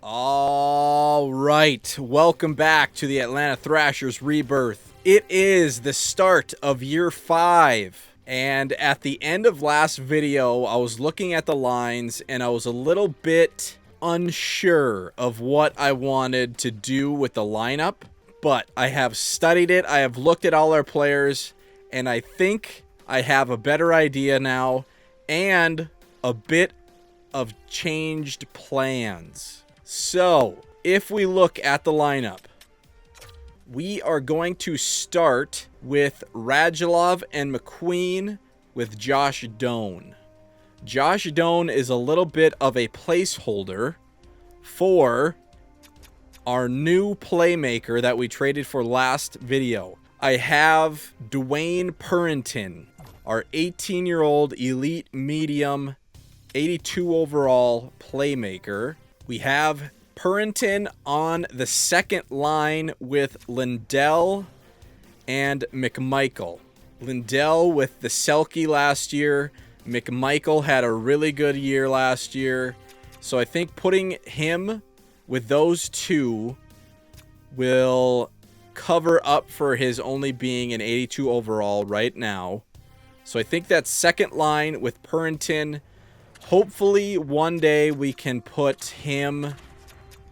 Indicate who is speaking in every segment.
Speaker 1: All right, welcome back to the Atlanta Thrashers Rebirth. It is the start of year 5, and at the end of last video, I was looking at the lines, and I was a little bit unsure of what I wanted to do with the lineup, but I have studied it, I have looked at all our players, and I think I have a better idea now, and a bit of changed plans. So, if we look at the lineup, we are going to start with Radulov and McQueen with Josh Doan. Josh Doan is a little bit of a placeholder for our new playmaker that we traded for last video. I have Dwayne Purinton, our 18-year-old elite medium, 82 overall playmaker. We have Purinton on the second line with Lindell and McMichael. Lindell with the Selke last year. McMichael had a really good year last year. So I think putting him with those two will cover up for his only being an 82 overall right now. So I think that second line with Purinton. Hopefully one day we can put him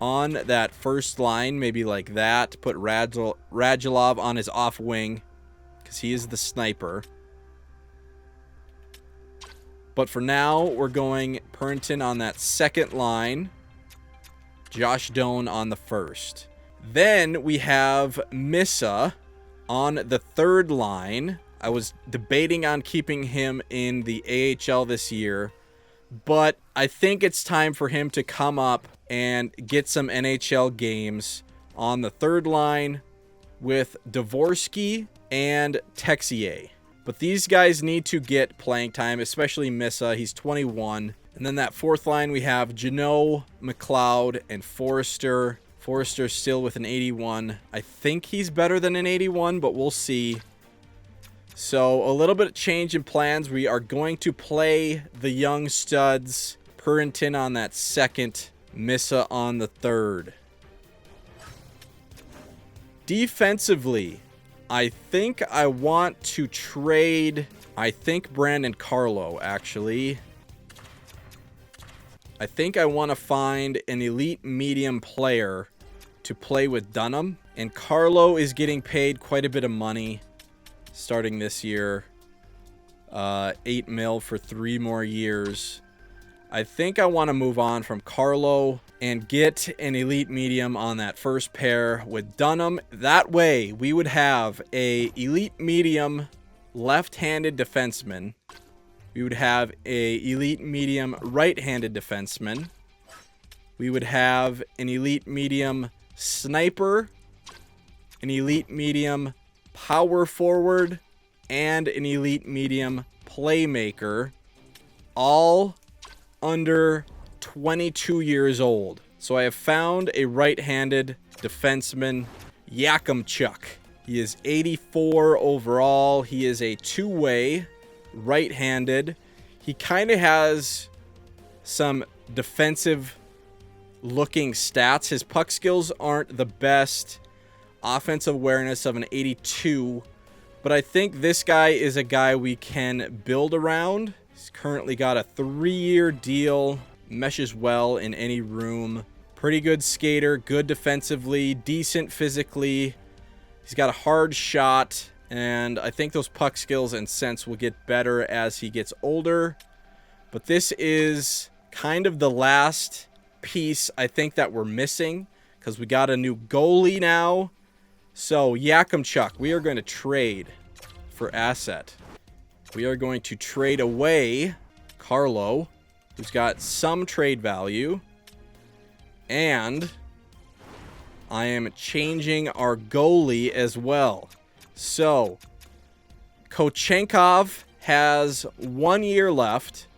Speaker 1: on that first line, maybe like that. Put Radulov on his off wing because he is the sniper. But for now, we're going Purinton on that second line. Josh Doan on the first. Then we have Missa on the third line. I was debating on keeping him in the AHL this year, but I think it's time for him to come up and get some NHL games on the third line with Dvorsky and Texier. But these guys need to get playing time, especially Missa. He's 21. And then that fourth line, we have Jeannot, McLeod, and Forrester. Forrester still with an 81. I think he's better than an 81, but we'll see. So a little bit of change in plans. We are going to play the young studs. Purinton on that second, Missa on the third. Defensively, I think I want to trade, Brandon Carlo, actually. I think I want to find an elite medium player to play with Dunham. And Carlo is getting paid quite a bit of money starting this year. $8 million for 3 more years. I think I want to move on from Carlo and get an elite medium on that first pair with Dunham. That way, we would have a elite medium left-handed defenseman. We would have a elite medium right-handed defenseman. We would have an elite medium sniper, an elite medium power forward, and an elite medium playmaker, all under 22 years old. So I have found a right-handed defenseman, Yakimchuk. He is 84 overall. He is a two-way, right-handed. He kind of has some defensive-looking stats. His puck skills aren't the best. Offensive awareness of an 82. But I think this guy is a guy we can build around. He's currently got a 3-year deal. Meshes well in any room. Pretty good skater. Good defensively. Decent physically. He's got a hard shot. And I think those puck skills and sense will get better as he gets older. But this is kind of the last piece I think that we're missing, because we got a new goalie now. So Yakimchuk, we are going to trade for asset. We are going to trade away Carlo, who's got some trade value. And I am changing our goalie as well. So Kochenkov has 1 year left,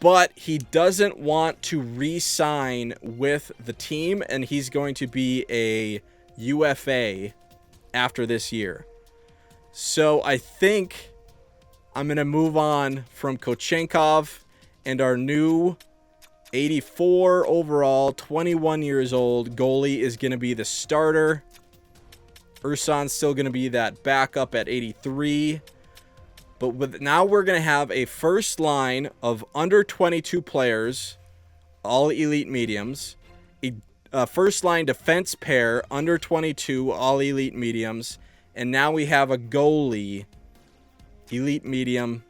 Speaker 1: but he doesn't want to re-sign with the team, and he's going to be a UFA after this year. So I think I'm going to move on from Kochenkov, and our new 84 overall, 21 years old. Goalie is going to be the starter. Ursan's still going to be that backup at 83. But now we're going to have a first line of under 22 players, all elite mediums. A first line defense pair, under 22, all elite mediums. And now we have a goalie, elite medium,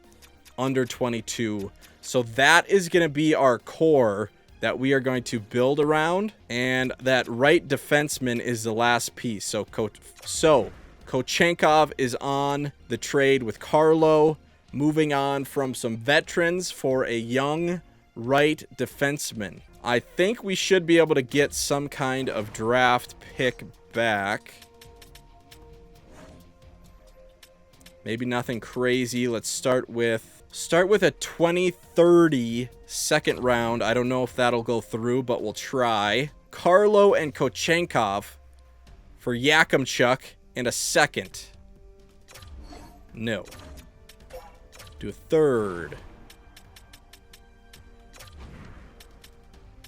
Speaker 1: under 22. So that is going to be our core that we are going to build around. And that right defenseman is the last piece. So Kochenkov is on the trade with Carlo, moving on from some veterans for a young right defenseman. I think we should be able to get some kind of draft pick back. Maybe nothing crazy. Let's start with a 2030 second round. I don't know if that'll go through, but we'll try. Carlo and Kochenkov for Yakimchuk and a second. No. Do a third.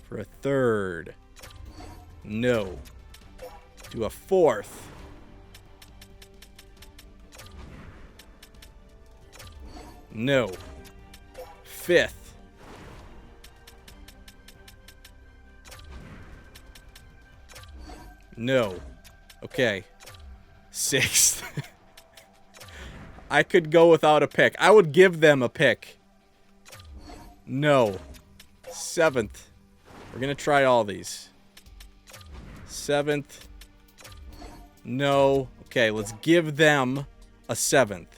Speaker 1: For a third. No. Do a fourth. No. Fifth. No. Okay. Sixth. I could go without a pick. I would give them a pick. No. Seventh. We're going to try all these. Seventh. No. Okay, let's give them a seventh.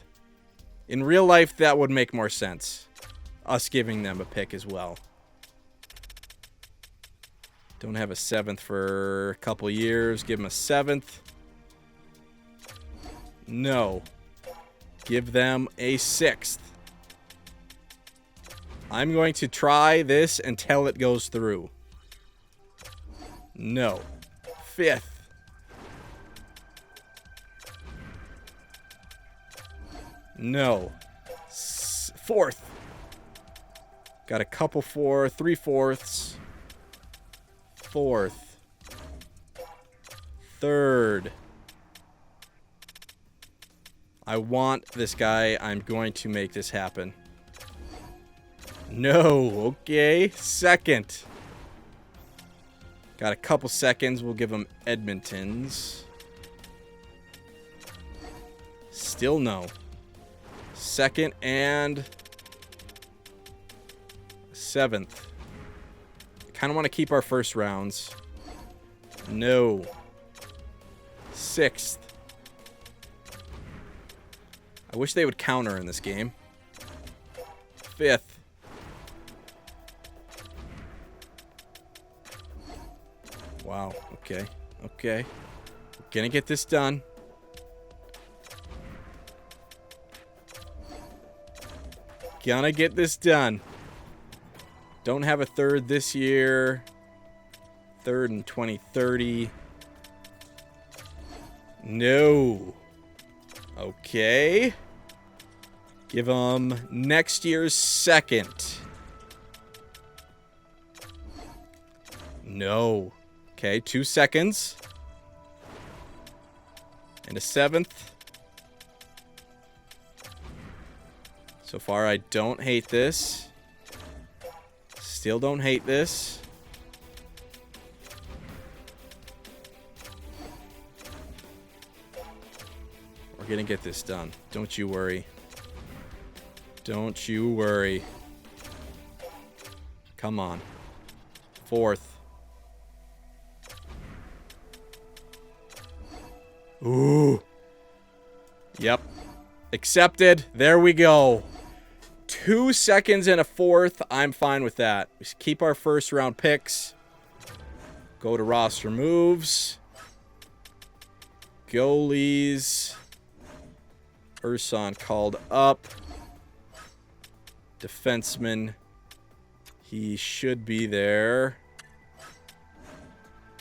Speaker 1: In real life, that would make more sense. Us giving them a pick as well. Don't have a seventh for a couple years. Give them a seventh. No. Give them a sixth. I'm going to try this until it goes through. No. Fifth. No. Fourth. Got a couple for 3/4. Fourth. Third. I want this guy. I'm going to make this happen. No. Okay. Second. Got a couple seconds. We'll give him Edmonton's. Still no. Second and seventh. Kind of want to keep our first rounds. No. Sixth. I wish they would counter in this game. Fifth. Wow. Okay. Okay. Gonna get this done. Gonna get this done. Don't have a third this year. Third in 2030. No. Okay. Give them next year's second. No. Okay, 2 seconds. And a seventh. So far, I don't hate this. Still don't hate this. We're gonna get this done. Don't you worry. Don't you worry. Come on. Fourth. Ooh. Yep. Accepted. There we go. 2 seconds and a fourth. I'm fine with that. We keep our first round picks. Go to roster moves. Goalies. Ursan called up. Defenseman. He should be there.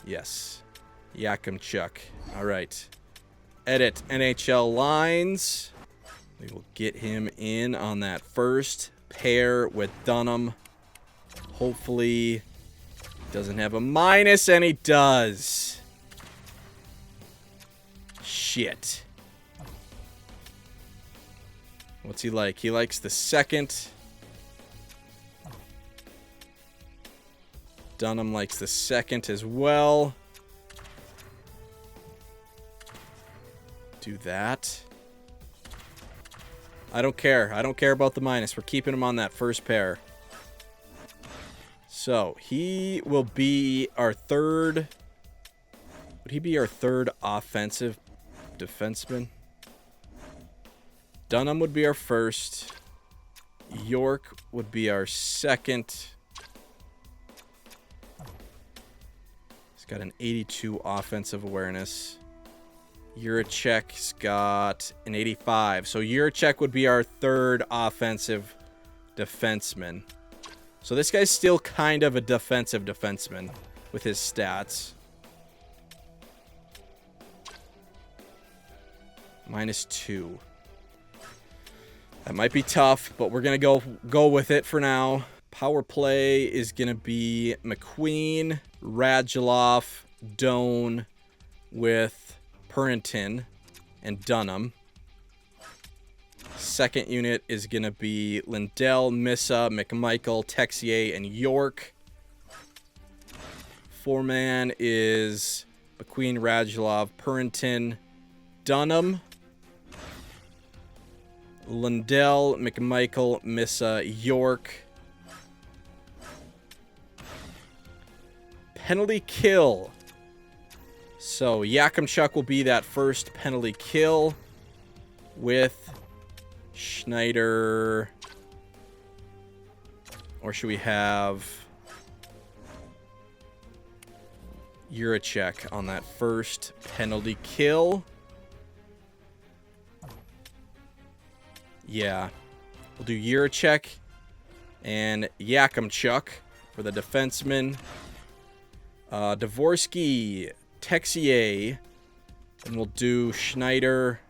Speaker 1: Yes. Yakimchuk. All right. Edit NHL lines. We will get him in on that first pair with Dunham. Hopefully doesn't have a minus, and he does. Shit. What's he like? He likes the second. Dunham likes the second as well. Do that. I don't care. I don't care about the minus. We're keeping him on that first pair. So, he will be our third... Would he be our third offensive defenseman? Dunham would be our first. York would be our second. He's got an 82 offensive awareness. Juracek's got an 85. So Juracek would be our third offensive defenseman. So this guy's still kind of a defensive defenseman with his stats. -2. That might be tough, but we're going to go with it for now. Power play is going to be McQueen, Radulov, Doan with Purinton and Dunham. Second unit is going to be Lindell, Missa, McMichael, Texier, and York. Four-man is McQueen, Radulov, Purinton, Dunham. Lindell, McMichael, Missa, York. Penalty kill. So Yakimchuk will be that first penalty kill with Schneider. Or should we have Juracek on that first penalty kill? Yeah. We'll do Juracek and Yakimchuk for the defenseman. Dvorsky, Texier, and we'll do Schneider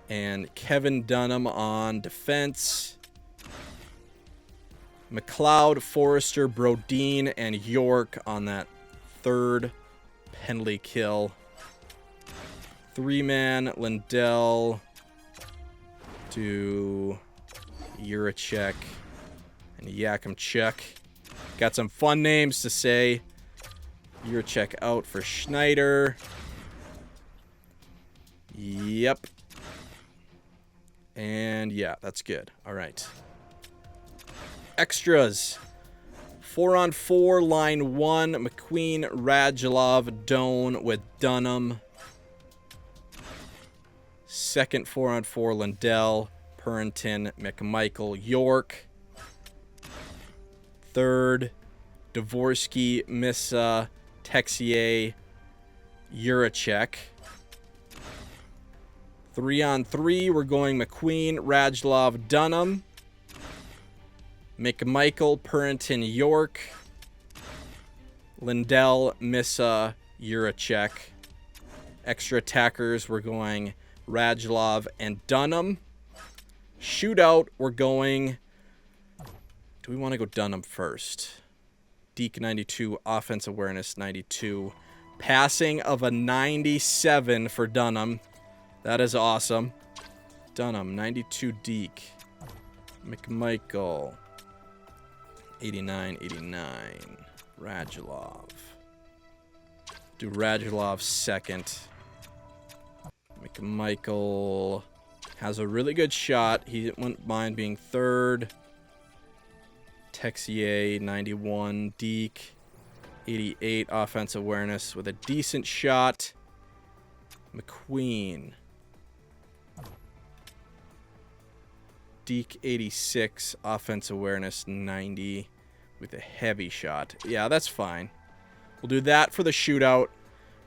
Speaker 1: and Kevin Dunham on defense. McLeod, Forrester, Brodeen, and York on that third penalty kill. Three-man, Lindell, do Juracek and Yakimchuk. Got some fun names to say. Juracek out for Schneider. Yep. And yeah, that's good. All right. Extras. 4-on-4, line 1. McQueen, Radulov, Doan with Dunham. Second 4-on-4, Lindell, Purinton, McMichael, York. Third, Dvorsky, Missa, Texier, Juracek. 3-on-3, we're going McQueen, Radulov, Dunham. McMichael, Purinton, York. Lindell, Missa, Juracek. Extra attackers, we're going Radulov and Dunham. Shootout, we're going... Do we want to go Dunham first? Deke 92, offense awareness 92. Passing of a 97 for Dunham. That is awesome. Dunham, 92 Deke. McMichael, 89, 89. Radulov. Do Radulov second. McMichael has a really good shot. He wouldn't mind being third. Texier, 91. Deke, 88. Offense awareness with a decent shot. McQueen. Deke, 86. Offense awareness, 90. With a heavy shot. Yeah, that's fine. We'll do that for the shootout.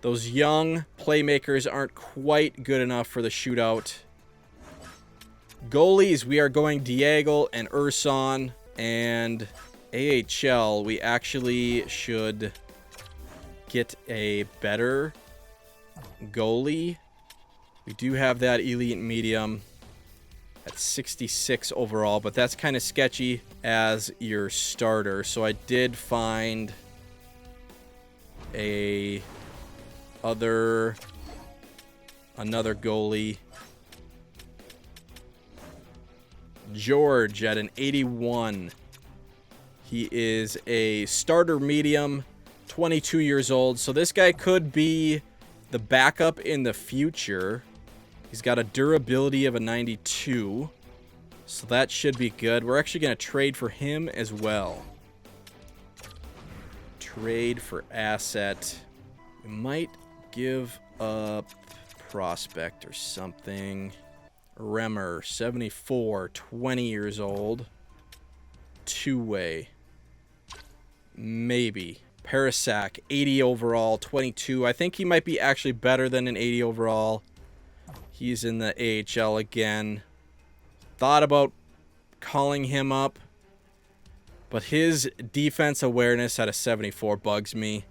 Speaker 1: Those young playmakers aren't quite good enough for the shootout. Goalies, we are going Diego and Urson. And AHL, we actually should get a better goalie. We do have that elite medium. at 66 overall, but that's kind of sketchy as your starter. So I did find another goalie, George, at an 81. He is a starter medium, 22 years old. So this guy could be the backup in the future. He's got a durability of a 92. So that should be good. We're actually going to trade for him as well. Trade for asset. We might give up prospect or something. Remmer, 74, 20 years old. Two-way. Maybe. Parasak, 80 overall, 22. I think he might be actually better than an 80 overall. He's in the AHL again. Thought about calling him up, but his defense awareness at a 74 bugs me.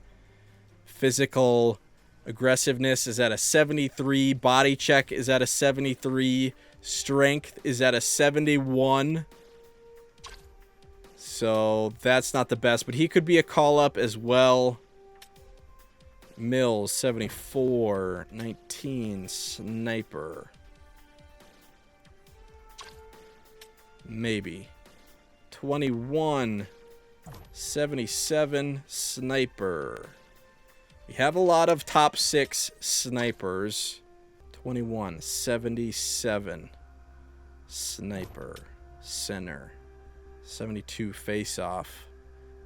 Speaker 1: Physical aggressiveness is at a 73. Body check is at a 73. Strength is at a 71. So that's not the best, but he could be a call-up as well. Mills, 74, 19, sniper. Maybe. 21, 77, sniper. We have a lot of top 6 snipers. 21, 77, sniper, center. 72 face-off.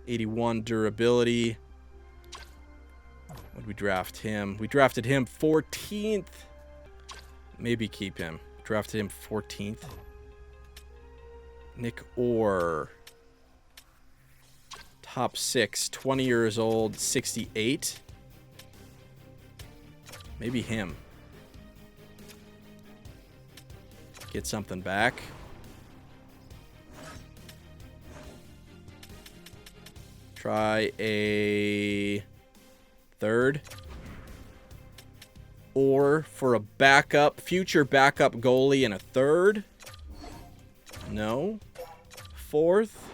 Speaker 1: 81 durability. What did we draft him? We drafted him 14th. Maybe keep him. Drafted him 14th. Nick Orr. Top 6. 20 years old. 68. Maybe him. Get something back. Try a third. Or for a backup, future backup goalie and a third. No. Fourth.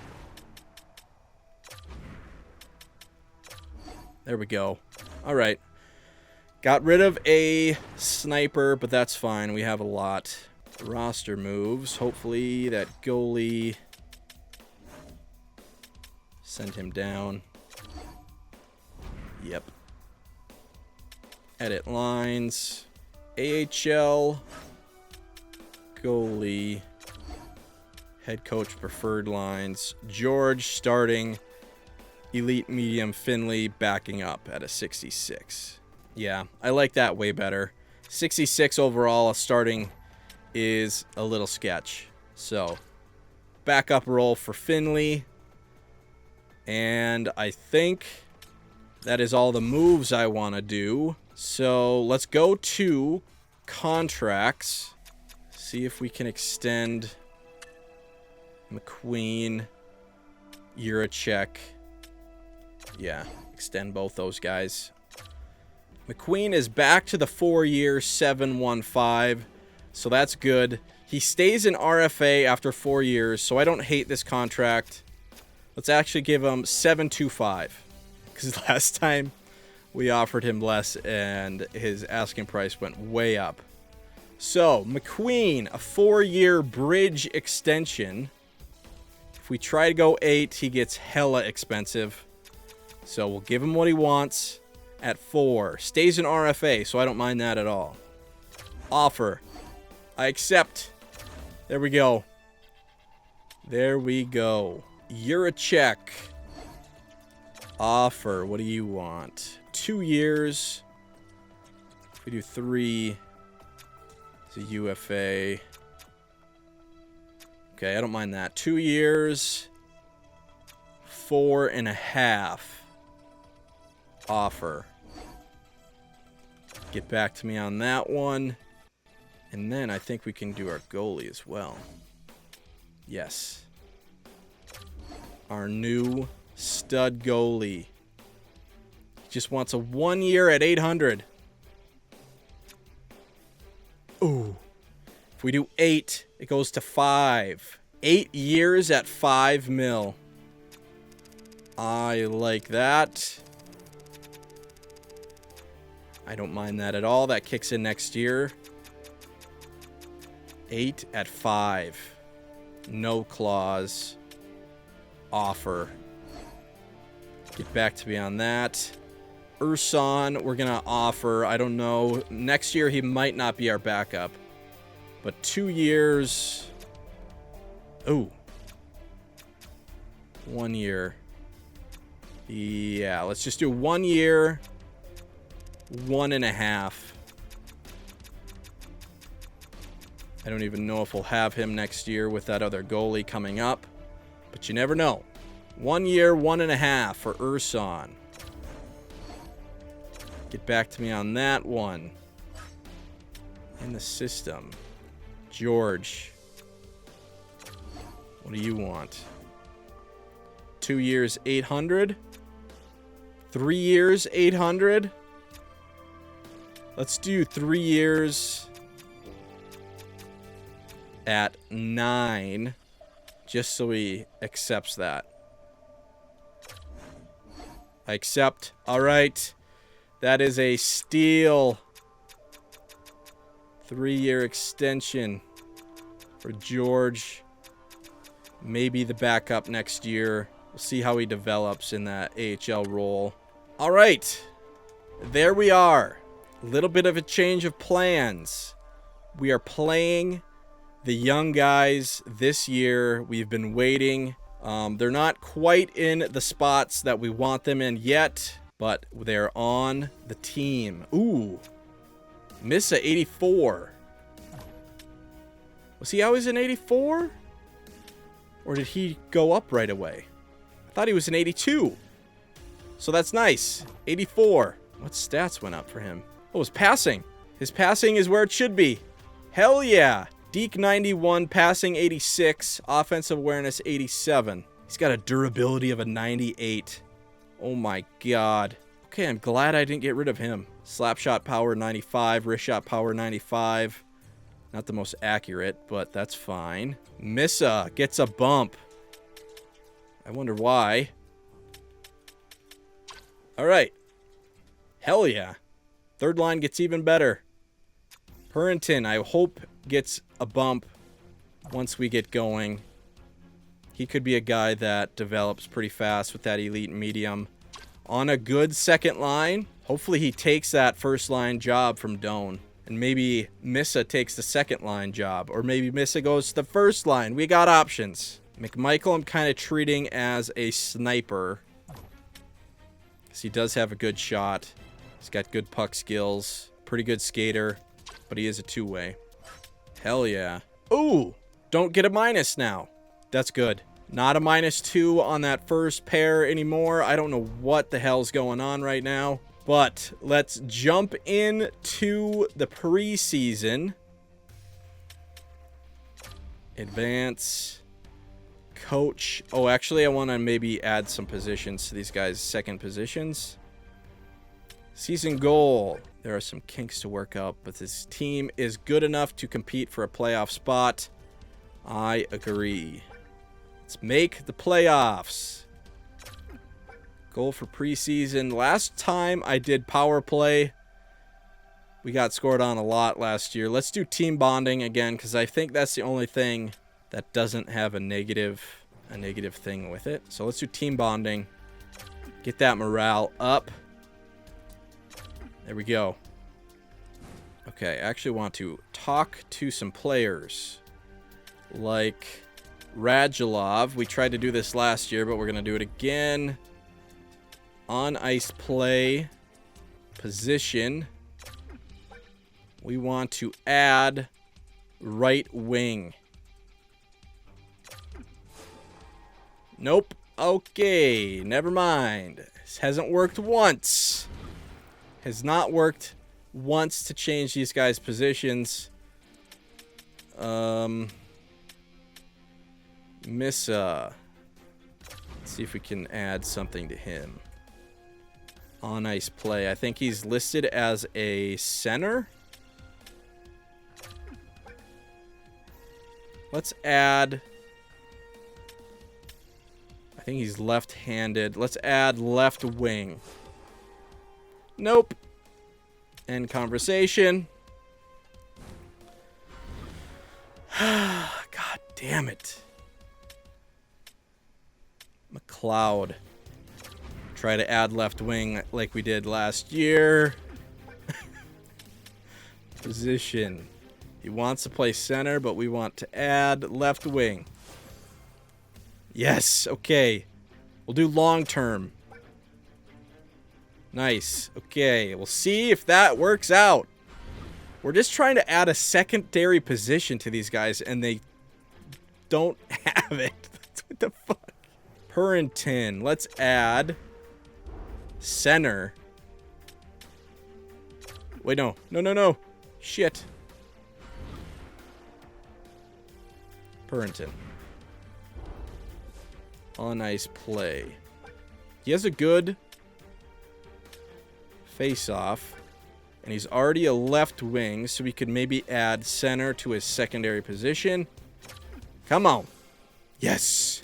Speaker 1: There we go. All right. Got rid of a sniper, but that's fine. We have a lot. Roster moves. Hopefully that goalie... Send him down. Yep. Edit lines. AHL. Goalie. Head coach preferred lines. George starting. Elite medium Finley backing up at a 66. Yeah, I like that way better. 66 overall starting is a little sketch. So, backup role for Finley. And I think that is all the moves I want to do. So let's go to contracts. See if we can extend McQueen, Juracek. Yeah, extend both those guys. McQueen is back to the 4-year 715. So that's good. He stays in RFA after 4 years, so I don't hate this contract. Let's actually give him 725, because last time we offered him less and his asking price went way up. So, McQueen, a 4-year bridge extension. If we try to go 8, he gets hella expensive. So we'll give him what he wants at 4. Stays in RFA, so I don't mind that at all. Offer. I accept. There we go. There we go. Juracek. Offer. What do you want? 2 years. If we do 3, it's a UFA. Okay, I don't mind that. 2 years. 4.5. Offer. Get back to me on that one. And then I think we can do our goalie as well. Yes. Our new stud goalie. Just wants a 1 year at 800. Ooh. If we do 8, it goes to 5. 8 years at 5 mil. I like that. I don't mind that at all. That kicks in next year. 8 at 5. No clause. Offer. Get back to me on that. Urson, we're going to offer. I don't know. Next year, he might not be our backup. But 2 years. Oh. 1 year. Yeah, let's just do 1 year. 1.5. I don't even know if we'll have him next year with that other goalie coming up. But you never know. 1 year, 1.5 for Urson. Get back to me on that one. In the system. George. What do you want? 2 years, 800. 3 years, 800. Let's do 3 years at 9. Just so he accepts that. I accept. All right. That is a steal. 3-year extension for George. Maybe the backup next year. We'll see how he develops in that AHL role. All right. There we are. A little bit of a change of plans. We are playing the young guys this year. We've been waiting. They're not quite in the spots that we want them in yet, but they're on the team. Ooh. Missa 84. Was he always an 84? Or did he go up right away? I thought he was an 82. So that's nice. 84. What stats went up for him? Oh, his passing. His passing is where it should be. Hell yeah. Deke 91, passing 86, offensive awareness 87. He's got a durability of a 98. Oh my god. Okay, I'm glad I didn't get rid of him. Slapshot power 95, wrist shot power 95. Not the most accurate, but that's fine. Missa gets a bump. I wonder why. All right. Hell yeah. Third line gets even better. Purinton, I hope, gets a bump once we get going. He could be a guy that develops pretty fast with that elite medium. On a good second line, hopefully he takes that first line job from Doan. And maybe Missa takes the second line job. Or maybe Missa goes to the first line. We got options. McMichael I'm kind of treating as a sniper. Because he does have a good shot. He's got good puck skills. Pretty good skater. But he is a two-way. Hell yeah. Ooh! Don't get a minus now. That's good. Not a -2 on that first pair anymore. I don't know what the hell's going on right now. But let's jump into the preseason. Advance. Coach. Oh, actually, I want to maybe add some positions to these guys' second positions. Season goal. There are some kinks to work out, but this team is good enough to compete for a playoff spot. I agree. Let's make the playoffs. Goal for preseason. Last time I did power play, we got scored on a lot last year. Let's do team bonding again, because I think that's the only thing that doesn't have a negative thing with it. So let's do team bonding. Get that morale up. There we go. Okay, I actually want to talk to some players. Like Radulov. We tried to do this last year, but we're going to do it again. On ice play. Position. We want to add right wing. Nope. Okay, never mind. This hasn't worked once. Has not worked once to change these guys' positions. Missa. Let's see if we can add something to him. On ice play. I think he's listed as a center. Let's add... I think he's left-handed. Let's add left wing. Nope. End conversation. God damn it. McLeod. Try to add left wing like we did last year. Position. He wants to play center, but we want to add left wing. Yes, okay. We'll do long term. Nice. Okay, we'll see if that works out. We're just trying to add a secondary position to these guys, and they don't have it. What the fuck? Purinton. Let's add center. Wait, no. No. Shit. Purinton. On ice play. He has a good face-off. And he's already a left wing, so we could maybe add center to his secondary position. Come on. Yes.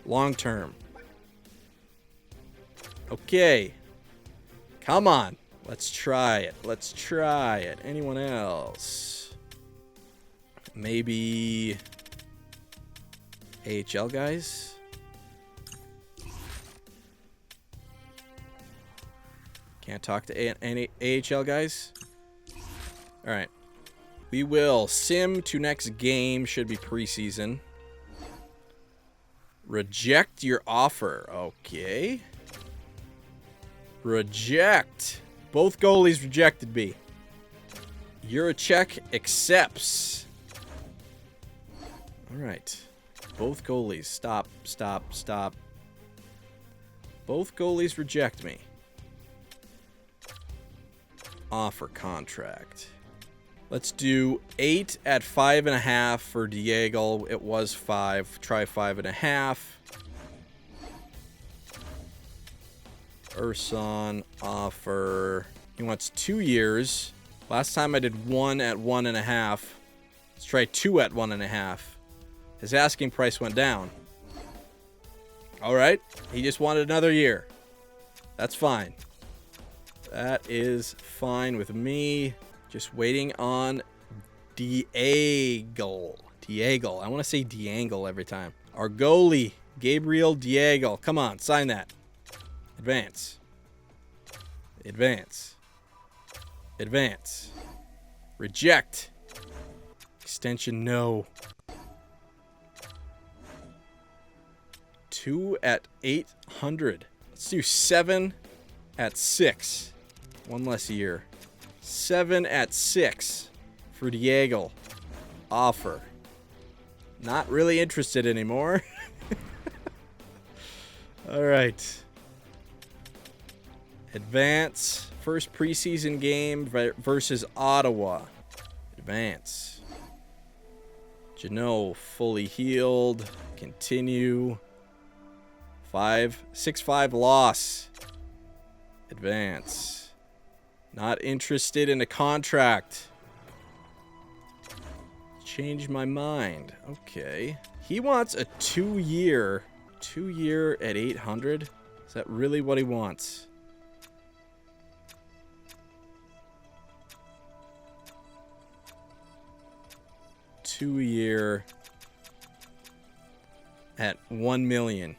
Speaker 1: Long term. Okay. Come on. Let's try it. Let's try it. Anyone else? Maybe AHL guys? Can't talk to any AHL guys? Alright. We will sim to next game. Should be preseason. Reject your offer. Okay. Reject. Both goalies rejected me. Yurachek accepts. Alright. Both goalies. Stop. Both goalies reject me. Offer contract. Let's do 8 at 5.5 for Diego. It was 5. Try 5.5. Urson offer. He wants 2 years. Last time I did 1 at 1.5. Let's try 2 at 1.5. His asking price went down. Alright. He just wanted another year. That's fine. That is fine with me. Just waiting on Diego. I want to say Diangle every time. Our goalie, Gabriel Diego. Come on, sign that. Advance. Reject. Extension, no. 2 at 800. Let's do 7 at 6. One less year. 7 at 6 for Diego. Offer. Not really interested anymore. All right. Advance. First preseason game versus Ottawa. Advance. Janot fully healed. Continue. 6-5 loss. Advance. Not interested in a contract. Change my mind. Okay. He wants a 2-year. 2-year at 800? Is that really what he wants? Two-year at 1 million.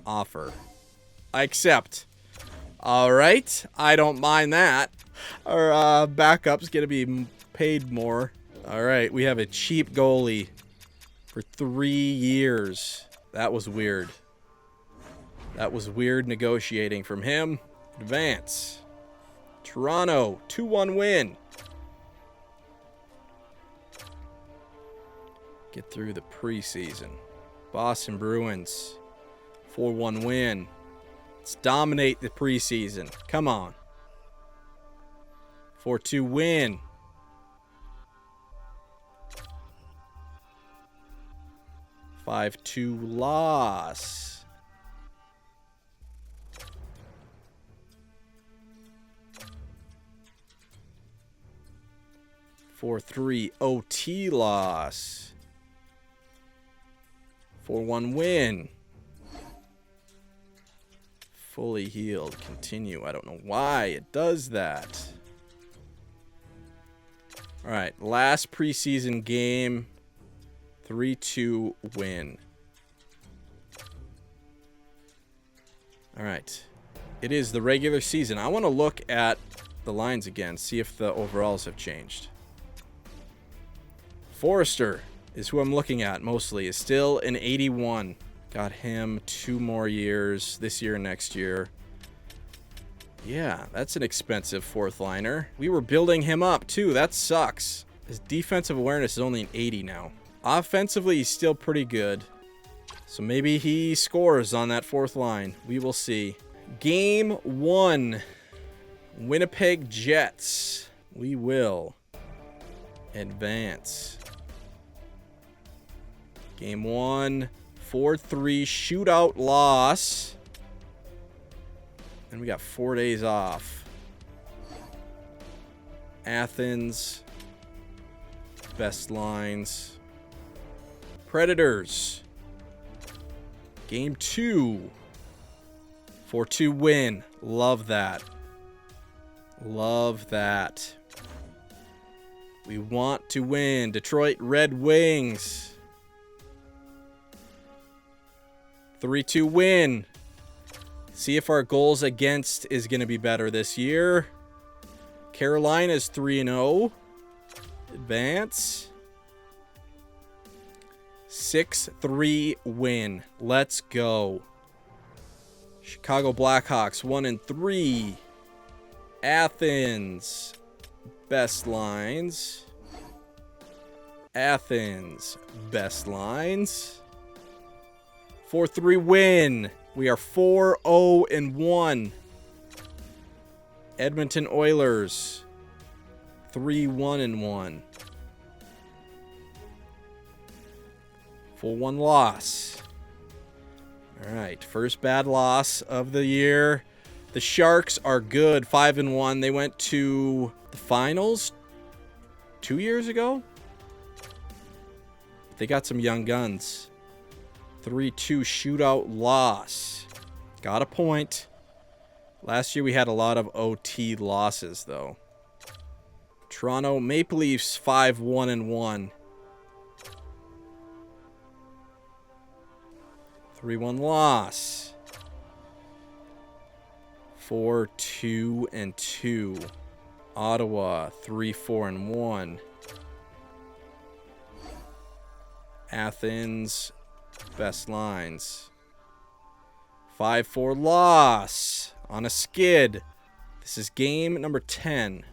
Speaker 1: Offer. I accept. All right, I don't mind that. Our backup's gonna be paid more. All right, we have a cheap goalie for 3 years. That was weird. That was weird negotiating from him. Advance. Toronto, 2-1 win. Get through the preseason. Boston Bruins, 4-1 win. Let's dominate the preseason. Come on. 4-2 win. (5-2) loss. (4-3) OT loss. 4-1 win. Fully healed. Continue. I don't know why it does that. All right. Last preseason game. 3-2 win. All right. It is the regular season. I want to look at the lines again. See if the overalls have changed. Forrester is who I'm looking at mostly. Is still an 81. Got him 2 more years, this year and next year. Yeah, that's an expensive fourth liner. We were building him up too. That sucks. His defensive awareness is only an 80 now. Offensively, he's still pretty good. So maybe he scores on that fourth line. We will see. Game 1. Winnipeg Jets. We will advance. Game 1. 4-3 shootout loss. And we got 4 days off. Athens. Best lines. Predators. Game 2. 4-2 win. Love that. Love that. We want to win. Detroit Red Wings. 3-2 win. See if our goals against is going to be better this year. Carolina's 3-0. Advance. 6-3 win. Let's go. Chicago Blackhawks 1-3. Athens. Best lines. Athens. Best lines. 4-3 win. We are 4-0-1. Edmonton Oilers 3-1-1. 4-1 loss. All right, first bad loss of the year. The Sharks are good, 5-1. They went to the finals 2 years ago. They got some young guns. 3-2 shootout loss. Got a point. Last year we had a lot of OT losses, though. Toronto Maple Leafs 5-1-1. 3-1 loss. 4-2-2. Ottawa 3-4-1. Athens. Best lines. 5-4 loss on a skid. This is game number 10.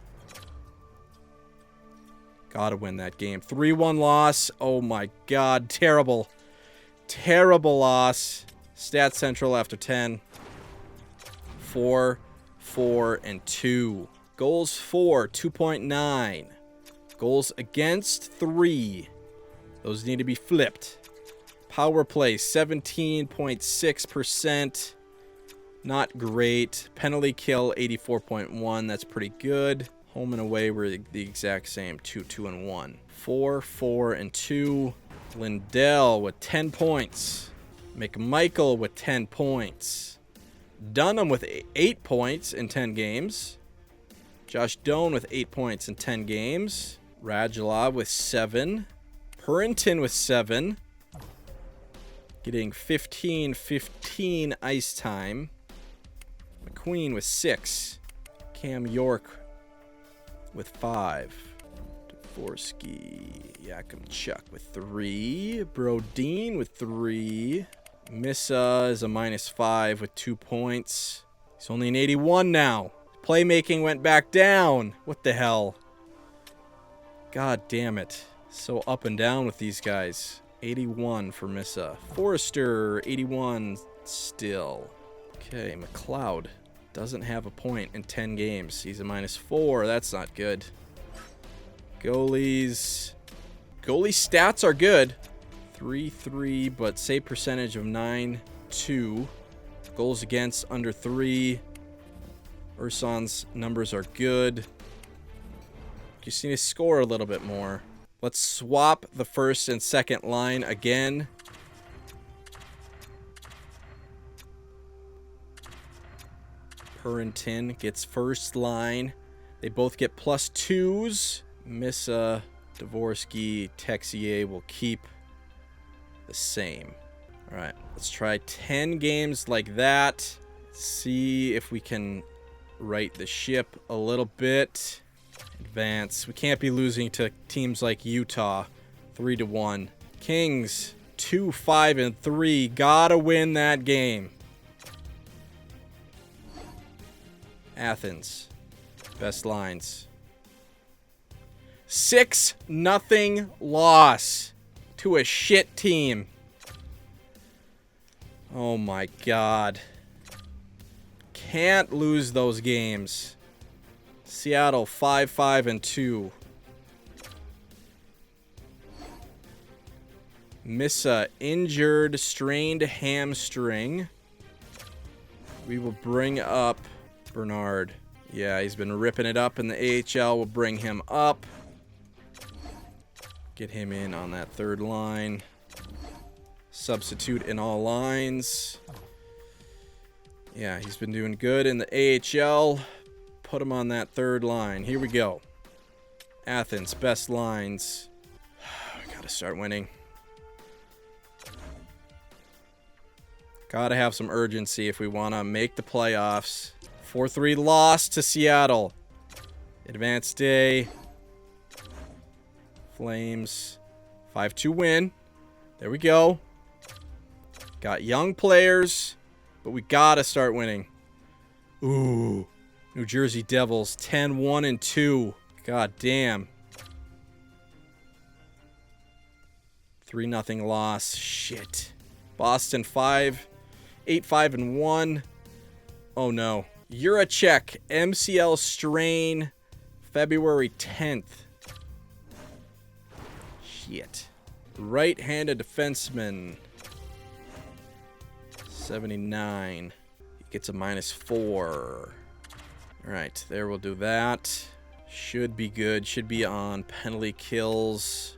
Speaker 1: Gotta win that game. 3-1 loss. Oh my god. Terrible. Terrible loss. Stat Central after 10. 4-4-2. Goals for 2.9. Goals against 3. Those need to be flipped. Power play 17.6%. Not great. Penalty kill 84.1. That's pretty good. Home and away were the exact same. 2-2-1. 4-4-2. Lindell with 10 points. McMichael with 10 points. Dunham with 8 points in 10 games. Josh Doan with 8 points in 10 games. Radulov with 7. Purinton with 7. Getting 15 ice time. McQueen with 6. Cam York with 5. Dvorsky, Yakimchuk with 3. Brodin with 3. Missa is a -5 with 2 points. He's only an 81 now. Playmaking went back down. What the hell? God damn it. So up and down with these guys. 81 for Missa. Forrester, 81 still. Okay, McLeod doesn't have a point in 10 games. He's a -4. That's not good. Goalies. Goalie stats are good. 3-3, but save percentage of 9-2. Goals against under 3. Urson's numbers are good. Just need to score a little bit more. Let's swap the first and second line again. Purinton gets first line. They both get +2s. Missa, Dvorsky, Texier will keep the same. All right, let's try 10 games like that. See if we can right the ship a little bit. Advance. We can't be losing to teams like Utah 3-1. Kings 2-5-3. Gotta win that game. Athens. Best lines. 6-0 loss to a shit team. Oh my God. Can't lose those games. Seattle 5-5-2. Missa injured, strained hamstring. We will bring up Bernard. Yeah, he's been ripping it up in the AHL. We'll bring him up. Get him in on that third line. Substitute in all lines. Yeah, he's been doing good in the AHL. Put him on that third line. Here we go. Athens, best lines. Gotta start winning. Gotta have some urgency if we want to make the playoffs. 4-3 loss to Seattle. Advanced day. Flames. 5-2 win. There we go. Got young players, but we gotta start winning. Ooh. New Jersey Devils 10-1-2. God damn. 3-0 loss. Shit. Boston 8-5-1. Oh no. Juracek MCL strain February 10th. Shit. Right-handed defenseman 79. He gets a -4. Alright, there we'll do that. Should be good. Should be on penalty kills.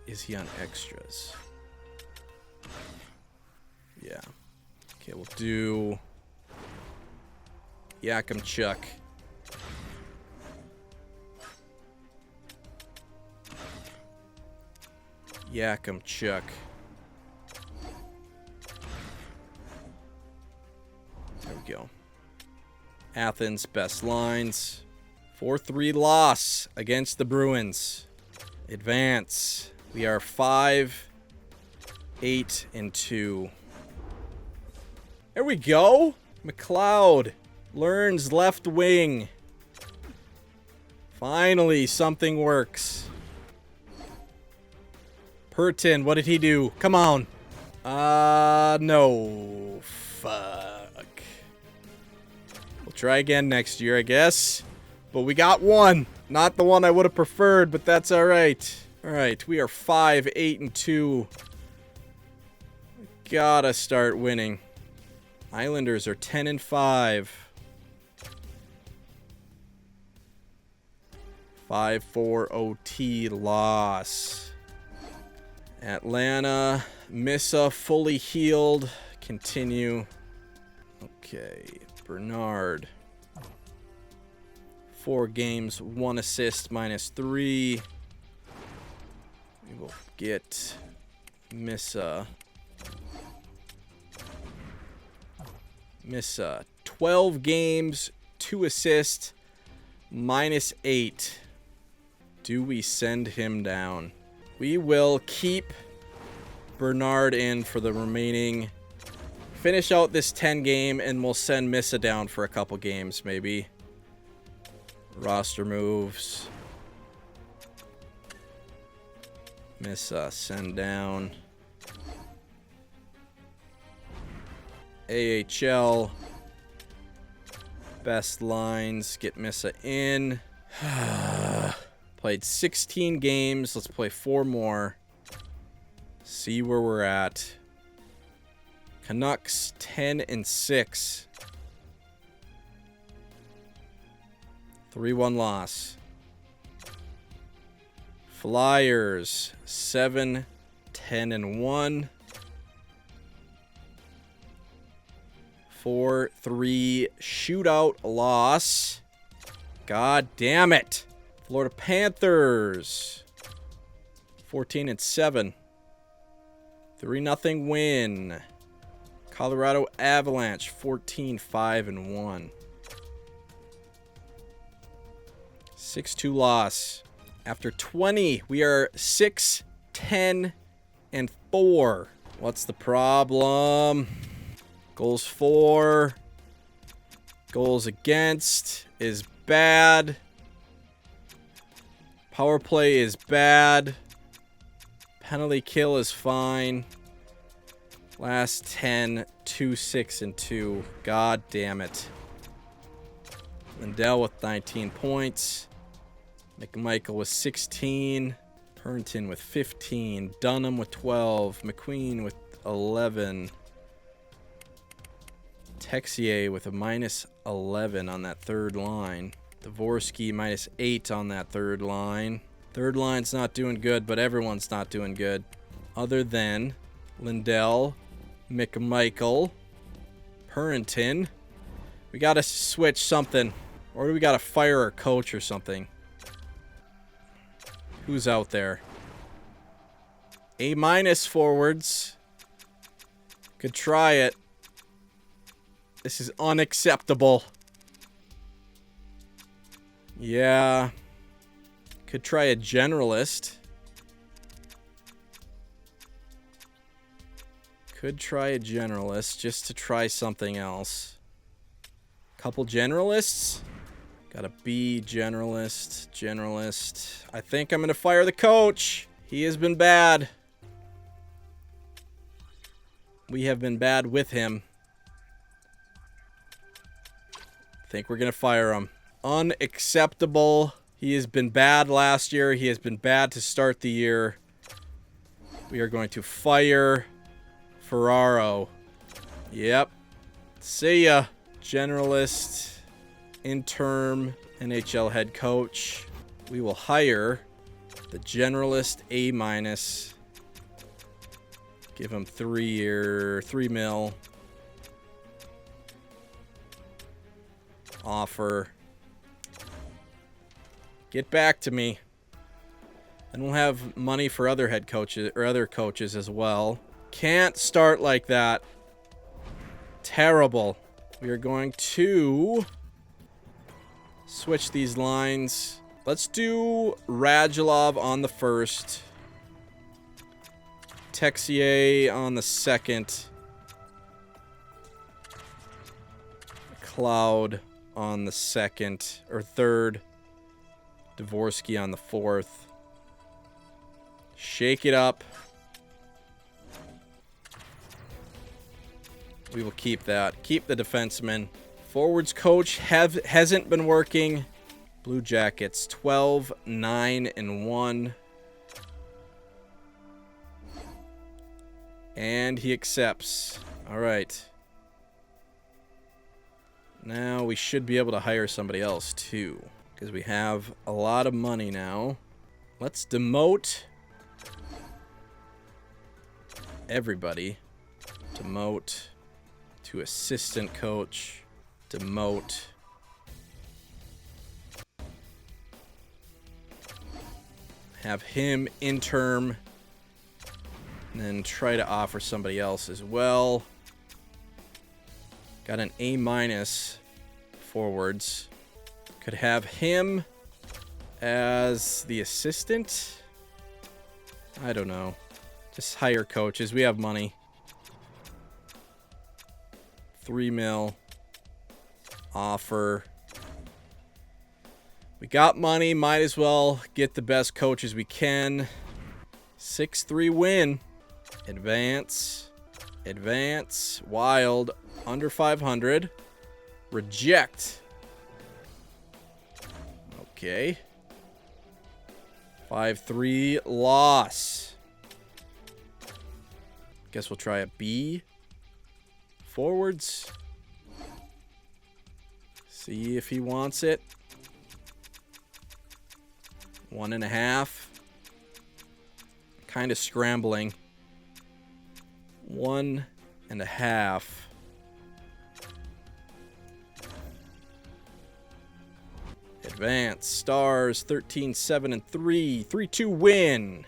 Speaker 1: Is he on extras? Yeah. Okay, we'll do Yakimchuk. Yakimchuk. There we go. Athens, best lines. 4-3 loss against the Bruins. Advance. We are 5-8-2. There we go. McLeod learns left wing. Finally, something works. Purinton, what did he do? Come on. No. Fuck. We'll try again next year, I guess. But we got one. Not the one I would have preferred, but that's all right. All right, we are 5-8-2. Gotta start winning. Islanders are 10-5. 5-4 OT loss. Atlanta, Missa fully healed. Continue. Okay, Bernard. 4 games, 1 assist, -3. We will get Missa. 12 games, 2 assists, -8. Do we send him down? We will keep Bernard in for the remaining. Finish out this 10 game, and we'll send Missa down for a couple games, maybe. Roster moves. Missa, send down. AHL. Best lines. Get Missa in. Played 16 games. Let's play 4 more. See where we're at. Canucks 10-6. 3-1 loss. Flyers 7-10-1. 4-3 shootout loss. God damn it. Florida Panthers 14-7. 3-0 win. Colorado Avalanche 14-5-1. 6-2 loss. After 20, we are 6-10-4. What's the problem? Goals for, goals against is bad. Power play is bad. Penalty kill is fine. Last 10, 2-6-2. God damn it. Lindell with 19 points. McMichael with 16. Pernton with 15. Dunham with 12. McQueen with 11. Texier with a -11 on that third line. Dvorsky -8 on that third line. Third line's not doing good, but everyone's not doing good. Other than Lindell, McMichael, Pernton. We got to switch something. Or do we got to fire our coach or something? Who's out there? A- forwards. Could try it. This is unacceptable. Yeah. Could try a generalist. Could try a generalist just to try something else. Couple generalists. Got a B generalist. Generalist. I think I'm going to fire the coach. He has been bad. We have been bad with him. Think we're going to fire him. Unacceptable. He has been bad last year. He has been bad to start the year. We are going to fire Ferraro. Yep. See ya. Generalist, interim, NHL head coach. We will hire the generalist A-. Give him 3 mil. Offer. Get back to me. And we'll have money for other head coaches or other coaches as well. Can't start like that. Terrible. We are going to switch these lines. Let's do Radulov on the first. Texier on the second. Cloud on the second or third. Dvorsky on the fourth. Shake it up. We will keep that. Keep the defenseman. Forwards coach hasn't been working. Blue Jackets 12-9-1. And he accepts. All right. Now we should be able to hire somebody else too, because we have a lot of money now. Let's demote everybody. Demote to assistant coach. Demote. Have him interim. And then try to offer somebody else as well. Got an A- forwards. Could have him as the assistant. I don't know. Just hire coaches. We have money. 3 mil. Offer. We got money. Might as well get the best coaches we can. 6-3 win. Advance. Advance. Wild. Under 500. Reject. Okay. 5-3 loss. Guess we'll try a B. Forwards. See if he wants it. 1.5. Kind of scrambling. 1.5. Advance. Stars 13, 7, and 3. 3-2 win.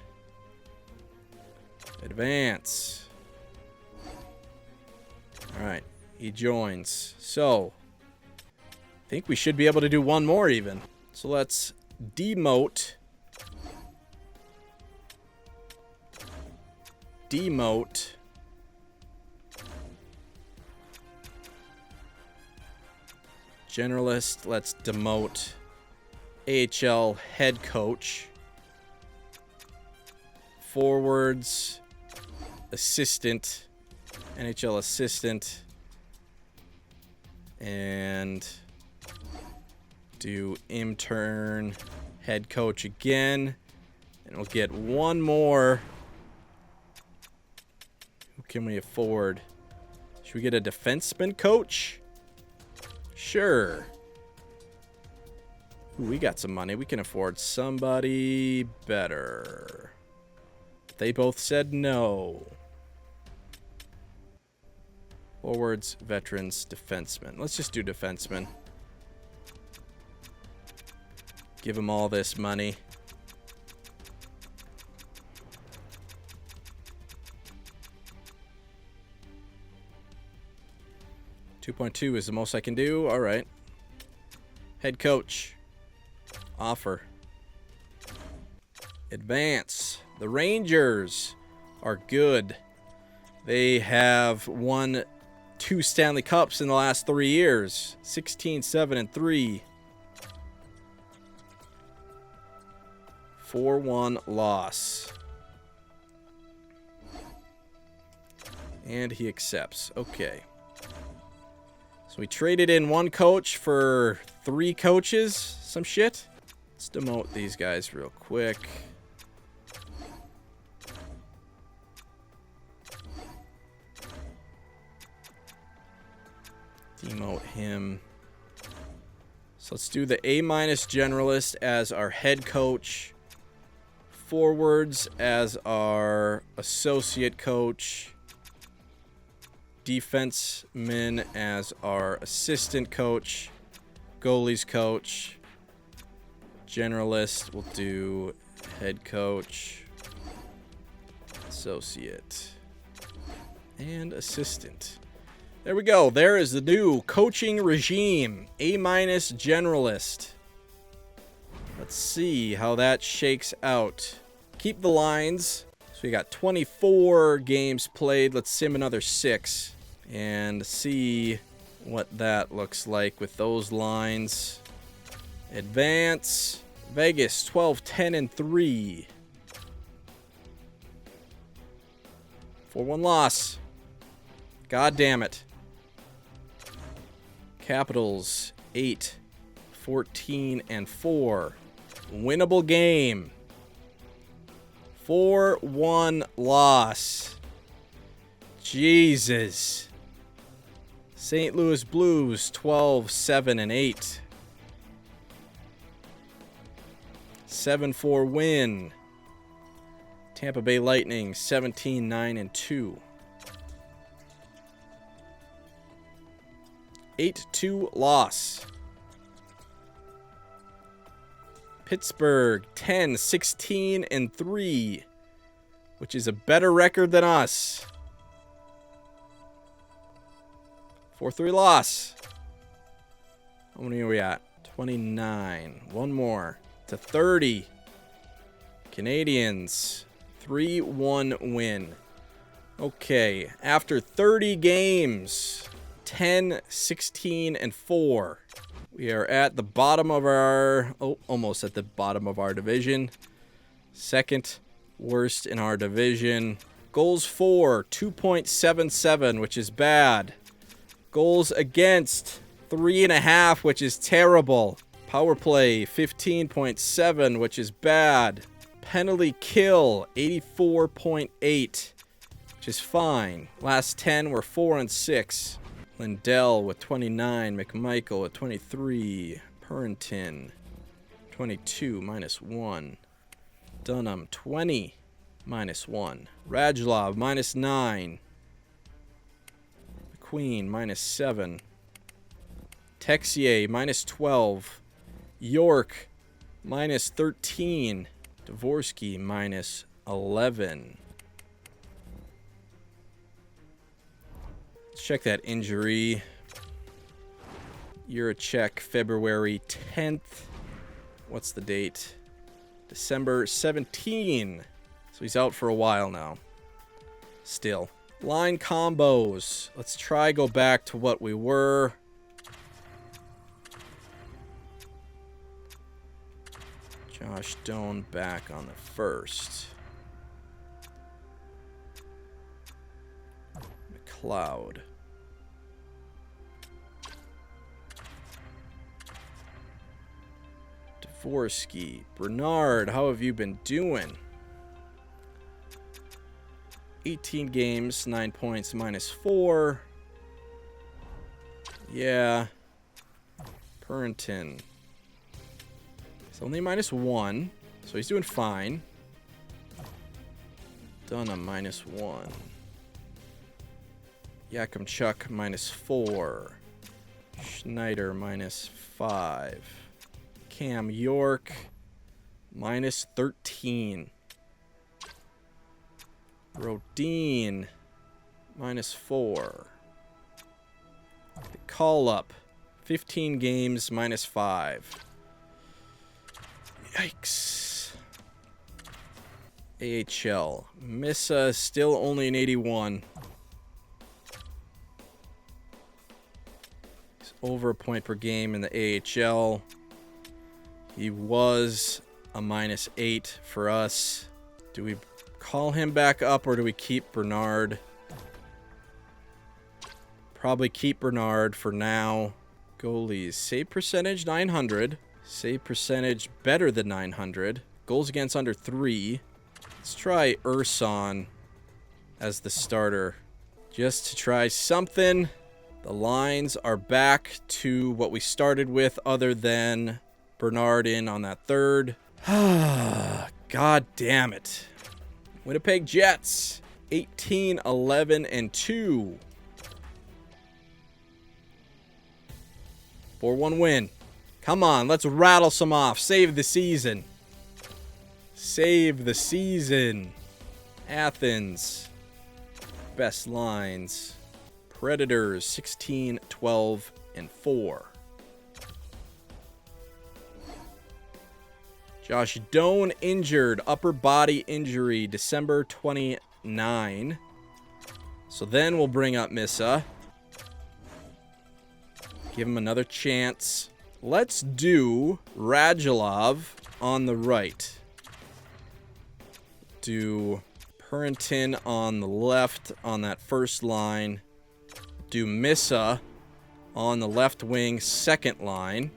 Speaker 1: Advance. Alright, he joins. So, I think we should be able to do one more even. So let's demote. Demote. Generalist, let's demote AHL head coach. Forwards, assistant, NHL assistant, and do intern head coach again, and we'll get one more. Who can we afford? Should we get a defenseman coach? Sure. Ooh, we got some money. We can afford somebody better. They both said no. Forwards, veterans, defensemen. Let's just do defensemen. Give them all this money. $2.2 is the most I can do. All right. Head coach. Offer. Advance. The Rangers are good. They have won 2 Stanley Cups in the last 3 years. 16, 7, and 3. 4-1 loss. And he accepts. Okay. So we traded in 1 coach for 3 coaches. Some shit. Let's demote these guys real quick. Demote him. So let's do the A- generalist as our head coach. Forwards as our associate coach. Defensemen as our assistant coach. Goalies coach. Generalist, we'll do head coach, associate, and assistant. There we go. There is the new coaching regime. A- generalist. Let's see how that shakes out. Keep the lines. So we got 24 games played. Let's sim another 6 and see what that looks like with those lines. Advance. Vegas 12, 10, and 3. 4-1 loss. God damn it. Capitals 8, 14, and 4. Winnable game. 4-1 loss. Jesus. St. Louis Blues 12, 7, and 8. 7-4 win. Tampa Bay Lightning 17, 9, and 2. 8-2 loss. Pittsburgh 10, 16, and 3, which is a better record than us. 4-3 loss. How many are we at? 29. One more to 30. Canadians 3-1 win. Okay, after 30 games, 10, 16, and 4. We are at the bottom of our... almost at the bottom of our division. Second worst in our division. Goals for, 2.77, which is bad. Goals against, 3.5, which is terrible. Power play, 15.7, which is bad. Penalty kill, 84.8, which is fine. Last 10 were 4 and 6. Lindell with 29, McMichael with 23, Purinton 22, -1. Dunham 20, -1. Radulov -9. McQueen -7. Texier -12. York, minus 13. Dvorsky, minus 11. Let's check that injury. Check February 10th. What's the date? December 17. So he's out for a while now. Still. Line combos. Let's try go back to what we were. Josh Doan back on the first. McLeod. Dvorsky. Bernard, how have you been doing? 18 games, 9 points, minus 4. Yeah. Purinton. It's only minus 1, so he's doing fine. Dunham, minus 1. Yakimchuk, minus 4. Schneider, minus 5. Cam York, minus 13. Rodin, minus 4. The call up, 15 games, minus 5. Yikes. AHL. Missa still only an 81. He's over a point per game in the AHL. He was a minus 8 for us. Do we call him back up or do we keep Bernard? Probably keep Bernard for now. Goalies. Save percentage 900. Save percentage better than 900. Goals against under 3. Let's try Urson as the starter. Just to try something. The lines are back to what we started with other than Bernard in on that third. God damn it. Winnipeg Jets. 18, 11, and 2. 4-1 win. Come on, let's rattle some off. Save the season. Save the season. Athens. Best lines. Predators, 16, 12, and 4. Josh Doan injured. Upper body injury, December 29. So then we'll bring up Missa. Give him another chance. Let's do Radulov on the right. Do Purinton on the left on that first line. Do Missa on the left wing, second line.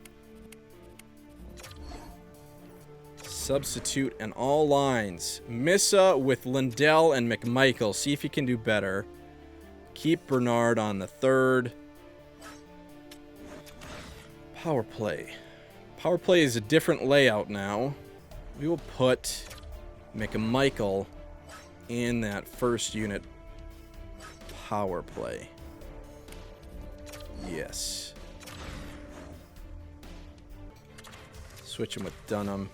Speaker 1: Substitute in all lines. Missa with Lindell and McMichael. See if you can do better. Keep Bernard on the third. Power play. Power play is a different layout now. We will put McMichael in that first unit power play. Yes. Switch him with Dunham.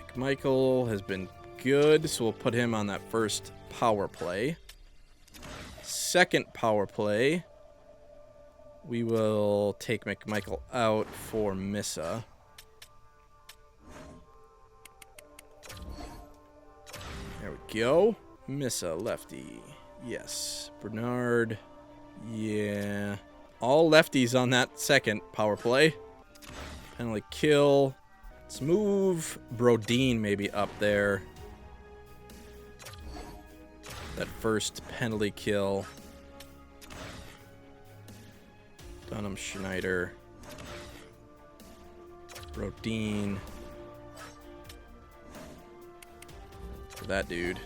Speaker 1: McMichael has been good, so we'll put him on that first power play. Second power play. We will take McMichael out for Missa. There we go. Missa, lefty. Yes. Bernard. Yeah. All lefties on that second power play. Penalty kill. Let's move Brodin maybe up there. That first penalty kill. Dunham, Schneider, Brodin. For that dude.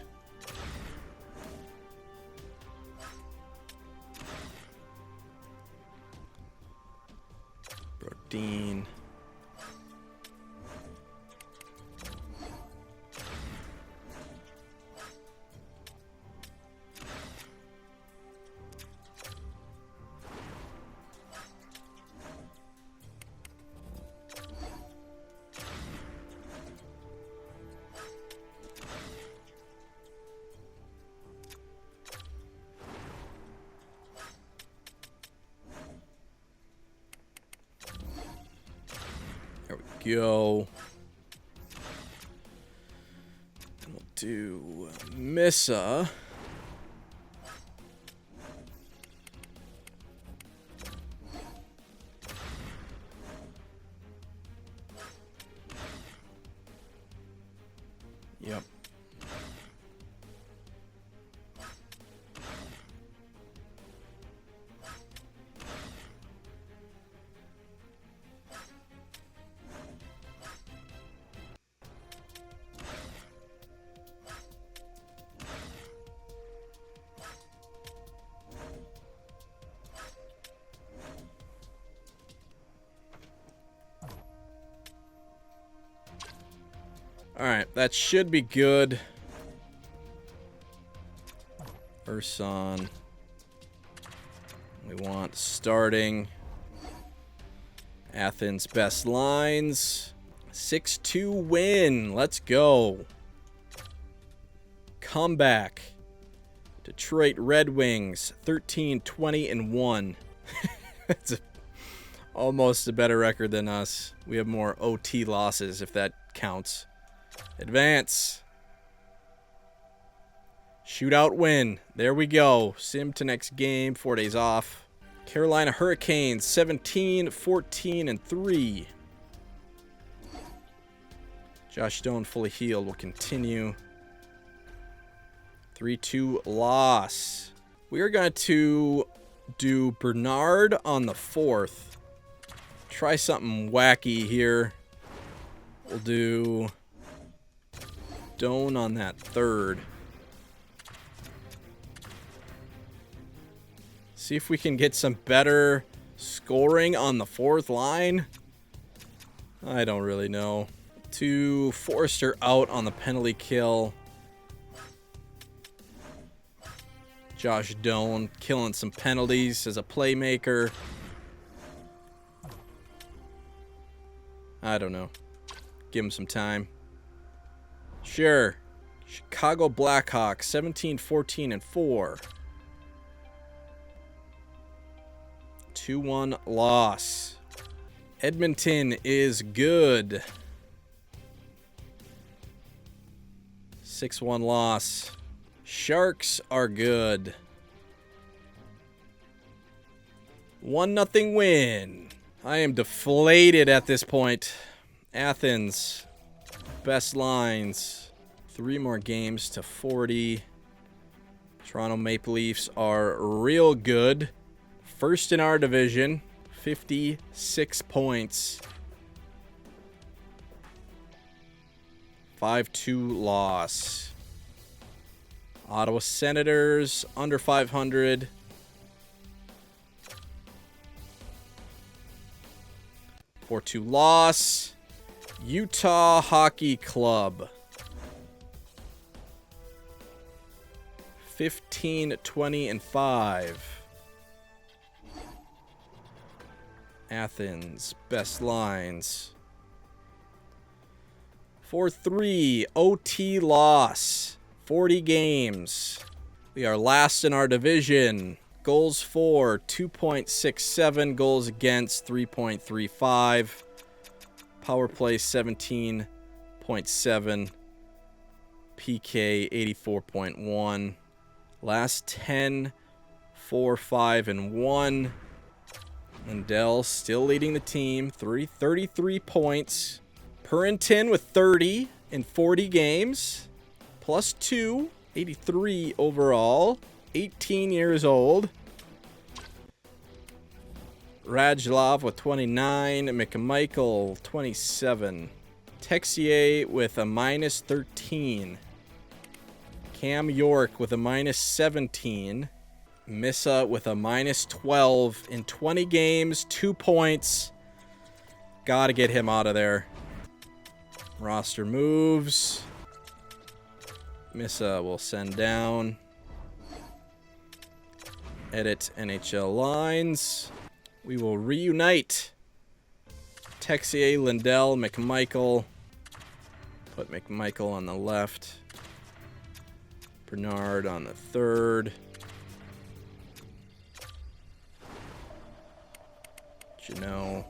Speaker 1: Brodin. go. And we'll do Missa. Yep. Alright, that should be good. Urson. We want starting. Athens best lines. 6-2 win. Let's go. Comeback. Detroit Red Wings 13-20-1. That's almost a better record than us. We have more OT losses if that counts. Advance. Shootout win. There we go. Sim to next game. 4 days off. Carolina Hurricanes 17-14-3. Josh Stone fully healed will continue. 3-2 loss. We are going to do Bernard on the 4th. Try something wacky here. We'll do Stone on that 3rd. See if we can get some better scoring on the 4th line. I don't really know. To Forrester out on the penalty kill. Josh Doan killing some penalties as a playmaker. I don't know. Give him some time. Sure. Chicago Blackhawks 17-14-4. 2-1 loss. Edmonton is good. 6-1 loss. Sharks are good. 1-0 win. I am deflated at this point. Athens, best lines. 3 more games to 40. Toronto Maple Leafs are real good. First in our division, 56 points. 5-2 loss. Ottawa Senators, under 500. - 4-2 loss. Utah Hockey Club 15-20-5. Athens best lines. 4-3 OT loss. 40 games. We are last in our division. Goals for 2.67. Goals against 3.35. Power play 17.7. PK 84.1. Last 10, 4-5-1. Lindell still leading the team. 33 points. Purinton with 30 in 40 games. +2, 83 overall. 18 years old. Radulov with 29. McMichael, 27. Texier with a -13. Cam York with a -17. Missa with a -12 in 20 games. 2 points. Gotta get him out of there. Roster moves. Missa will send down. Edit NHL lines. We will reunite. Texier, Lindell, McMichael. Put McMichael on the left. Bernard on the 3rd. Janelle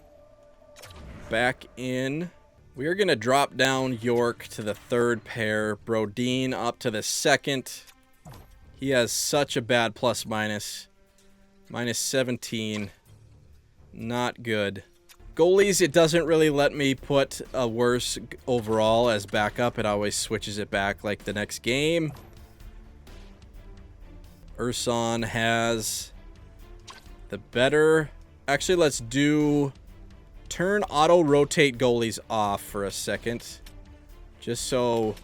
Speaker 1: back in. We're going to drop down York to the third pair. Brodin up to the second. He has such a bad plus-minus. Minus 17. Not good. Goalies, it doesn't really let me put a worse overall as backup. It always switches it back like the next game. Urson has the better. Actually, let's do turn auto rotate goalies off for a second. Just so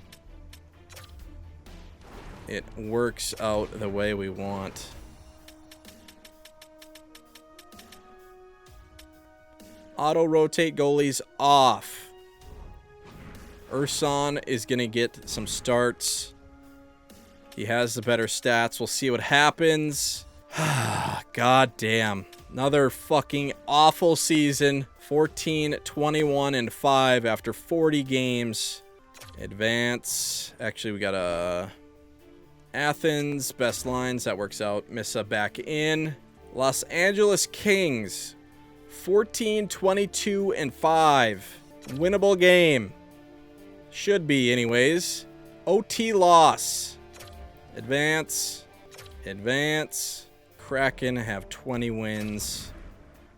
Speaker 1: it works out the way we want. Auto rotate goalies off. Urson is going to get some starts. He has the better stats. We'll see what happens. God damn. Another fucking awful season. 14, 21, and 5 after 40 games. Advance. Actually, we got a Athens. Best lines. That works out. Missa back in. Los Angeles Kings. 14, 22, and 5. Winnable game. Should be, anyways. OT loss. Advance. Advance. Kraken have 20 wins.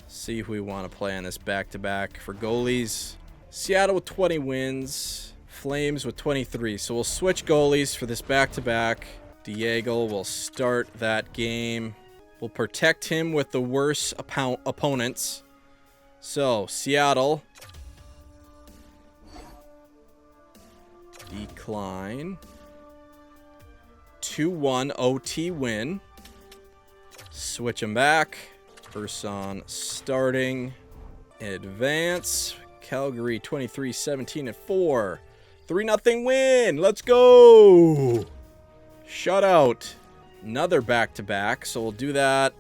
Speaker 1: See if we want to play on this back-to-back for goalies. Seattle with 20 wins. Flames with 23. So we'll switch goalies for this back-to-back. Diego will start that game. We'll protect him with the worst opponents. So, Seattle. Decline. 2-1 OT win. Switch him back. Urson starting. Advance. Calgary 23, 17, and 4. 3-0 win. Let's go. Shutout. Another back-to-back. So we'll do that.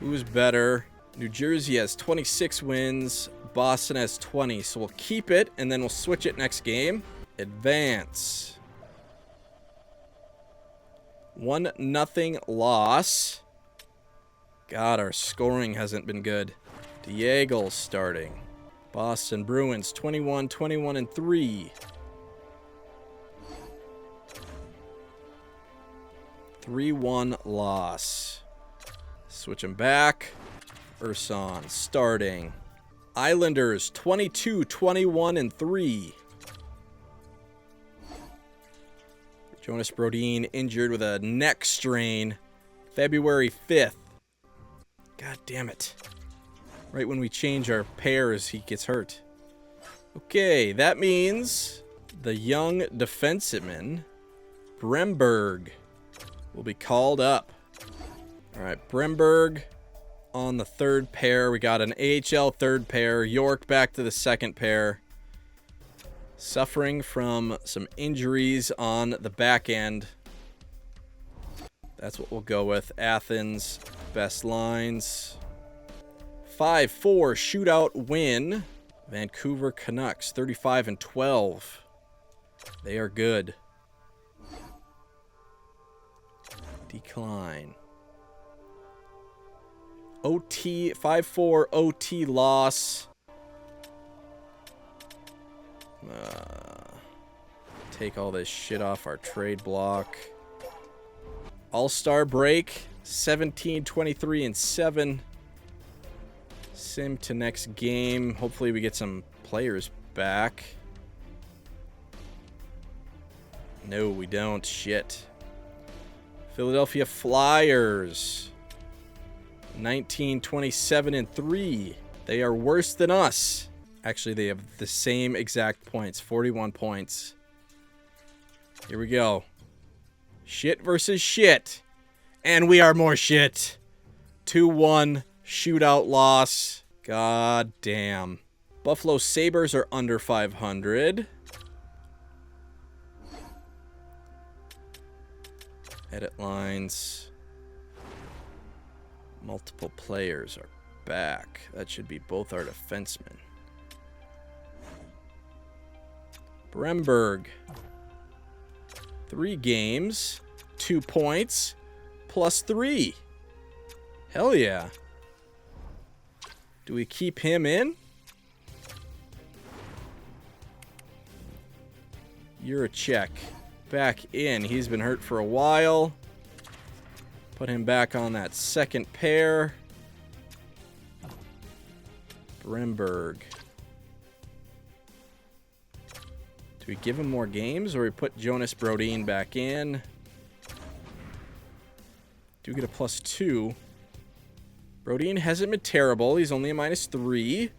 Speaker 1: Who's better? New Jersey has 26 wins. Boston has 20. So we'll keep it, and then we'll switch it next game. Advance. 1-0 loss. God, our scoring hasn't been good. Diego starting. Boston Bruins 21, 21, and 3. 3-1 loss. Switch him back. Urson starting. Islanders 22, 21, and 3. Jonas Brodin injured with a neck strain. February 5th. God damn it. Right when we change our pairs, he gets hurt. Okay, that means the young defenseman, Bremberg, will be called up. All right, Bremberg on the third pair. We got an AHL third pair. York back to the second pair. Suffering from some injuries on the back end. That's what we'll go with. Athens, best lines. 5-4 shootout win. Vancouver Canucks, 35 and 12. They are good. Decline. OT, 5-4 OT loss. Take all this shit off our trade block. All-Star break, 17, 23, and 7. Sim to next game. Hopefully we get some players back. No, we don't. Shit. Philadelphia Flyers. 19, 27, and 3. They are worse than us. Actually, they have the same exact points. 41 points. Here we go. Shit versus shit. And we are more shit. 2-1 shootout loss. God damn. Buffalo Sabres are under 500. Edit lines. Multiple players are back. That should be both our defensemen. Bremberg. 3 games. 2 points. +3. Hell yeah. Do we keep him in? Juracek back in. He's been hurt for a while. Put him back on that second pair. Brimberg. Do we give him more games, or we put Jonas Brodin back in? Do get a +2. Brodin hasn't been terrible. He's only a -3.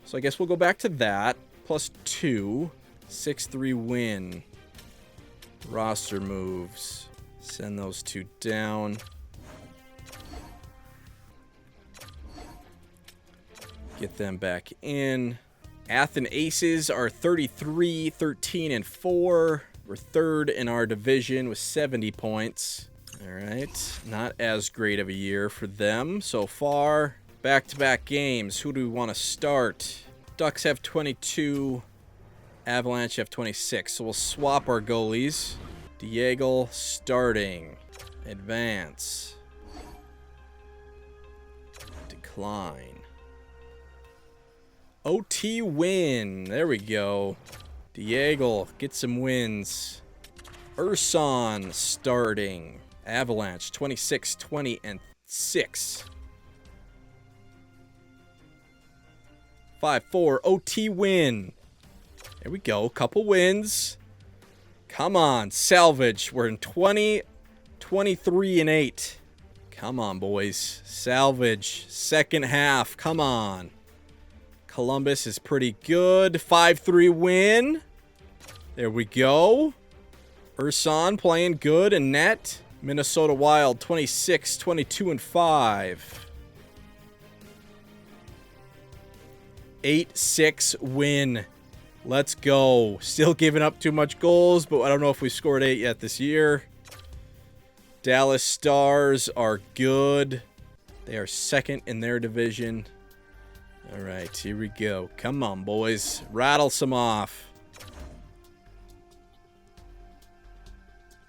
Speaker 1: So I guess we'll go back to that. +2. 6-3 win. Roster moves. Send those two down. Get them back in. Athens Aces are 33, 13, and 4. We're third in our division with 70 points. All right, not as great of a year for them so far. Back-to-back games. Who do we want to start? Ducks have 22. Avalanche have 26. So we'll swap our goalies. Diego starting. Advance. Decline. OT win. There we go. Diego, get some wins. Urson starting. Avalanche 26, 20, and 6. 5-4 OT win. There we go. Couple wins. Come on, salvage. We're in 20, 23, and 8. Come on, boys. Salvage. Second half. Come on. Columbus is pretty good. 5-3 win. There we go. Urson playing good and net. Minnesota Wild 26, 22, and 5. 8-6 win. Let's go. Still giving up too much goals, but I don't know if we scored 8 yet this year. Dallas Stars are good. They are second in their division. All right, here we go. Come on, boys. Rattle some off.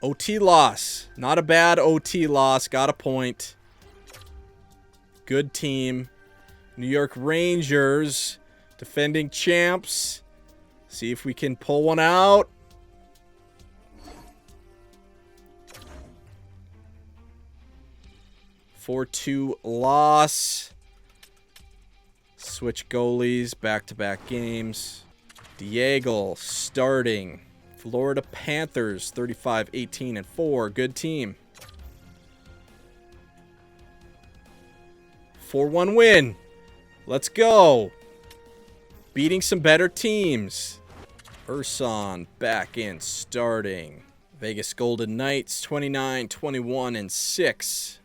Speaker 1: OT loss. Not a bad OT loss. Got a point. Good team. New York Rangers, defending champs. See if we can pull one out. (4-2) loss. Switch goalies, back-to-back games. Diego starting. Florida Panthers, 35, 18, and 4. Good team. 4-1 win. Let's go. Beating some better teams. Urson back in, starting. Vegas Golden Knights, 29, 21, and 6.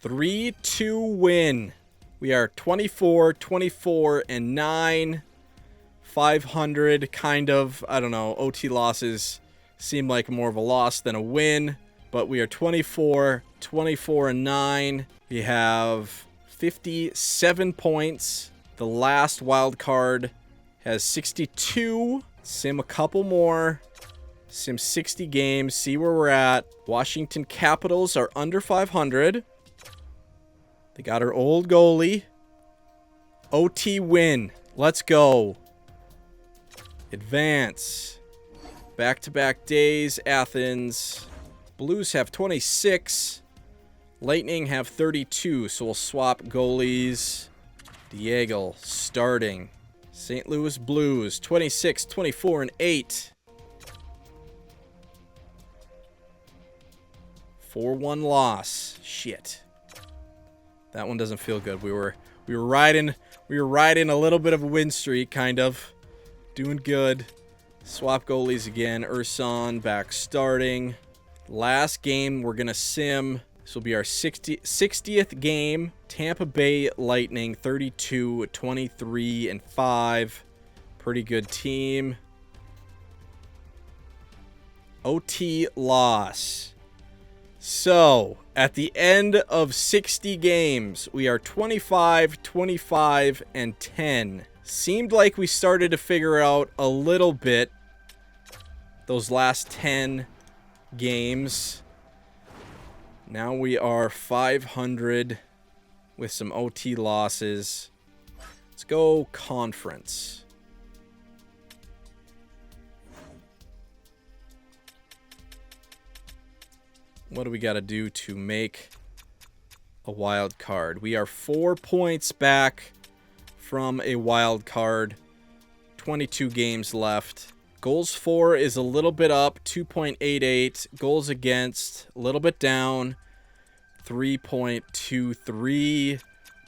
Speaker 1: 3-2 win. We are 24, 24, and 9. 500, kind of. I don't know. OT losses seem like more of a loss than a win. But we are 24, 24, and 9. We have 57 points. The last wild card has 62. Sim a couple more. Sim 60 games. See where we're at. Washington Capitals are under 500. They got our old goalie. OT win. Let's go. Advance. Back-to-back days. Athens. Blues have 26. Lightning have 32. So we'll swap goalies. Diego starting. St. Louis Blues 26, 24, and 8. 4-1 loss. Shit. That one doesn't feel good. We were riding a little bit of a win streak, kind of. Doing good. Swap goalies again. Urson back starting. Last game we're gonna sim. This will be our 60th game. Tampa Bay Lightning 32, 23, and 5. Pretty good team. OT loss. So, at the end of 60 games, we are 25, 25, and 10. Seemed like we started to figure out a little bit those last 10 games. Now we are 500 with some OT losses. Let's go conference. What do we got to do to make a wild card? We are 4 points back from a wild card. 22 games left. Goals for is a little bit up, 2.88. Goals against, a little bit down, 3.23.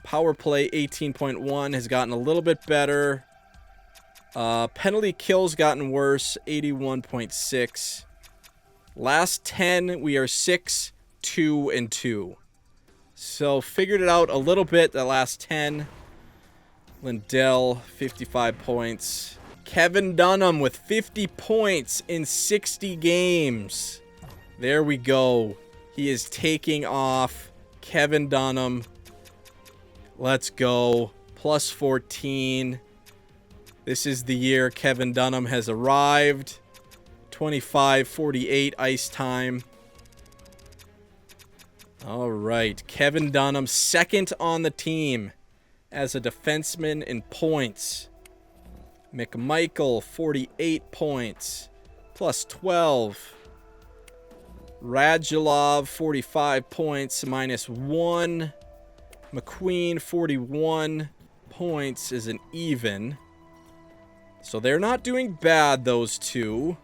Speaker 1: Power play, 18.1, has gotten a little bit better. Penalty kills gotten worse, 81.6. Last 10, we are 6, 2, and 2. So figured it out a little bit the last 10. Lindell, 55 points. Kevin Dunham with 50 points in 60 games. There we go. He is taking off. Kevin Dunham. Let's go. Plus 14. This is the year Kevin Dunham has arrived. 25-48 ice time. All right. Kevin Dunham, second on the team as a defenseman in points. McMichael, 48 points, plus 12. Radulov, 45 points, minus 1. McQueen, 41 points, is an even. So they're not doing bad, those two.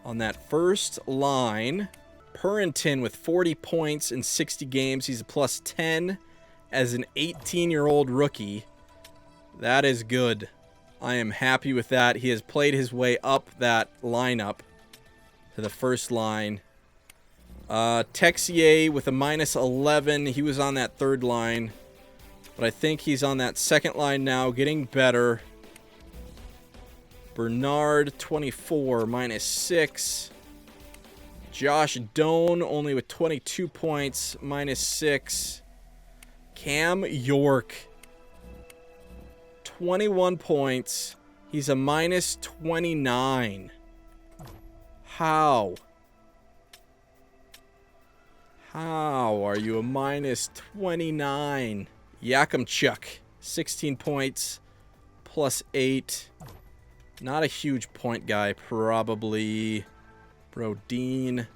Speaker 1: On that first line, Purinton with 40 points in 60 games. He's a plus 10 as an 18-year-old rookie. That is good. I am happy with that. He has played his way up that lineup to the first line. Texier with a minus 11. He was on that third line. But I think he's on that second line now, getting better. Bernard, 24, minus 6. Josh Doan, only with 22 points, minus 6. Cam York, 21 points. He's a minus 29. How? How are you a minus 29? Yakimchuk, 16 points, plus 8. Not a huge point guy, probably. Brodeen,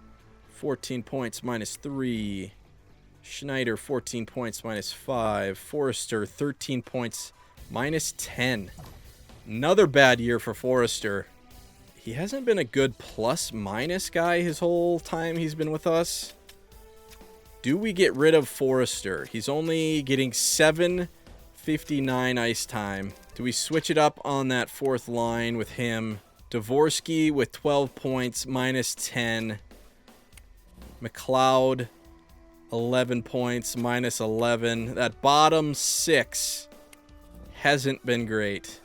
Speaker 1: 14 points, minus 3. Schneider, 14 points, minus 5. Forrester, 13 points, minus 10. Another bad year for Forrester. He hasn't been a good plus-minus guy his whole time he's been with us. Do we get rid of Forrester? He's only getting 7:59 ice time. Do we switch it up on that fourth line with him? Dvorsky with 12 points, minus 10. McLeod, 11 points, minus 11. That bottom 6 hasn't been great.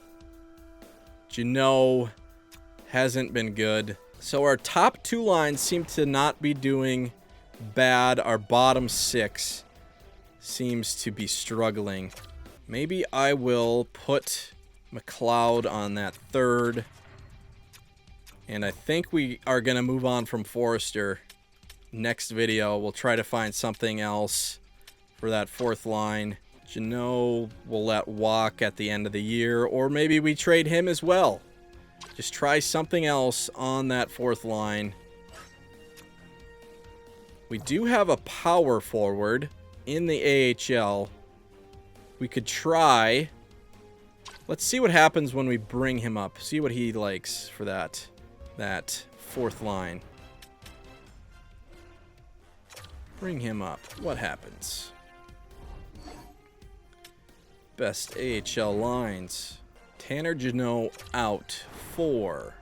Speaker 1: Jeannot hasn't been good. So our top 2 lines seem to not be doing bad. Our bottom 6 seems to be struggling. Maybe I will put McLeod on that third. And I think we are going to move on from Forrester. Next video, we'll try to find something else for that fourth line. Jeannot will let walk at the end of the year, or maybe we trade him as well. Just try something else on that fourth line. We do have a power forward in the AHL. We could try. Let's see what happens when we bring him up. See what he likes for that fourth line. Bring him up. What happens? Best AHL lines. Tanner Jeannot out. 4.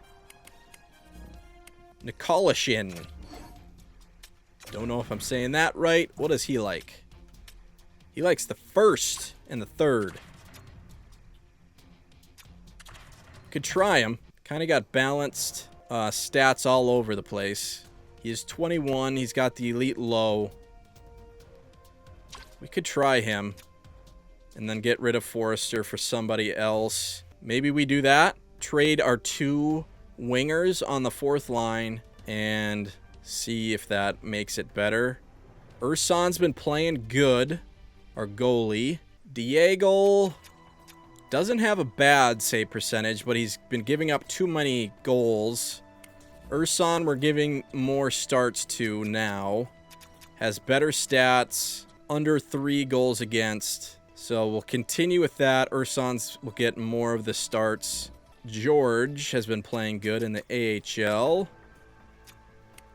Speaker 1: Nikolashin. Don't know if I'm saying that right. What does he like? He likes the first and the third. Could try him. Kind of got balanced stats all over the place. He is 21. He's got the elite low. We could try him. And then get rid of Forrester for somebody else. Maybe we do that. Trade our 2 wingers on the fourth line. And see if that makes it better. Ursan's been playing good. Our goalie. Diego doesn't have a bad save percentage, but he's been giving up too many goals. Ursan we're giving more starts to now. has better stats, under 3 goals against. So we'll continue with that. Ursons will get more of the starts. George has been playing good in the AHL.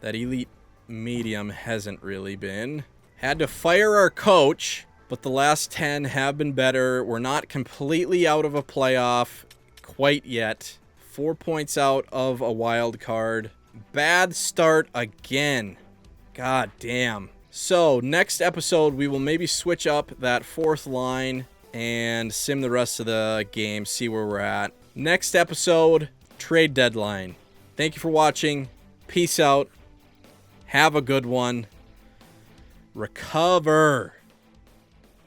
Speaker 1: That elite medium hasn't really been. Had to fire our coach, but the last 10 have been better. We're not completely out of a playoff quite yet. 4 points out of a wild card. Bad start again. God damn. So next episode, we will maybe switch up that 4th line and sim the rest of the game, see where we're at. Next episode, trade deadline. Thank you for watching. Peace out. Have a good one. Recover.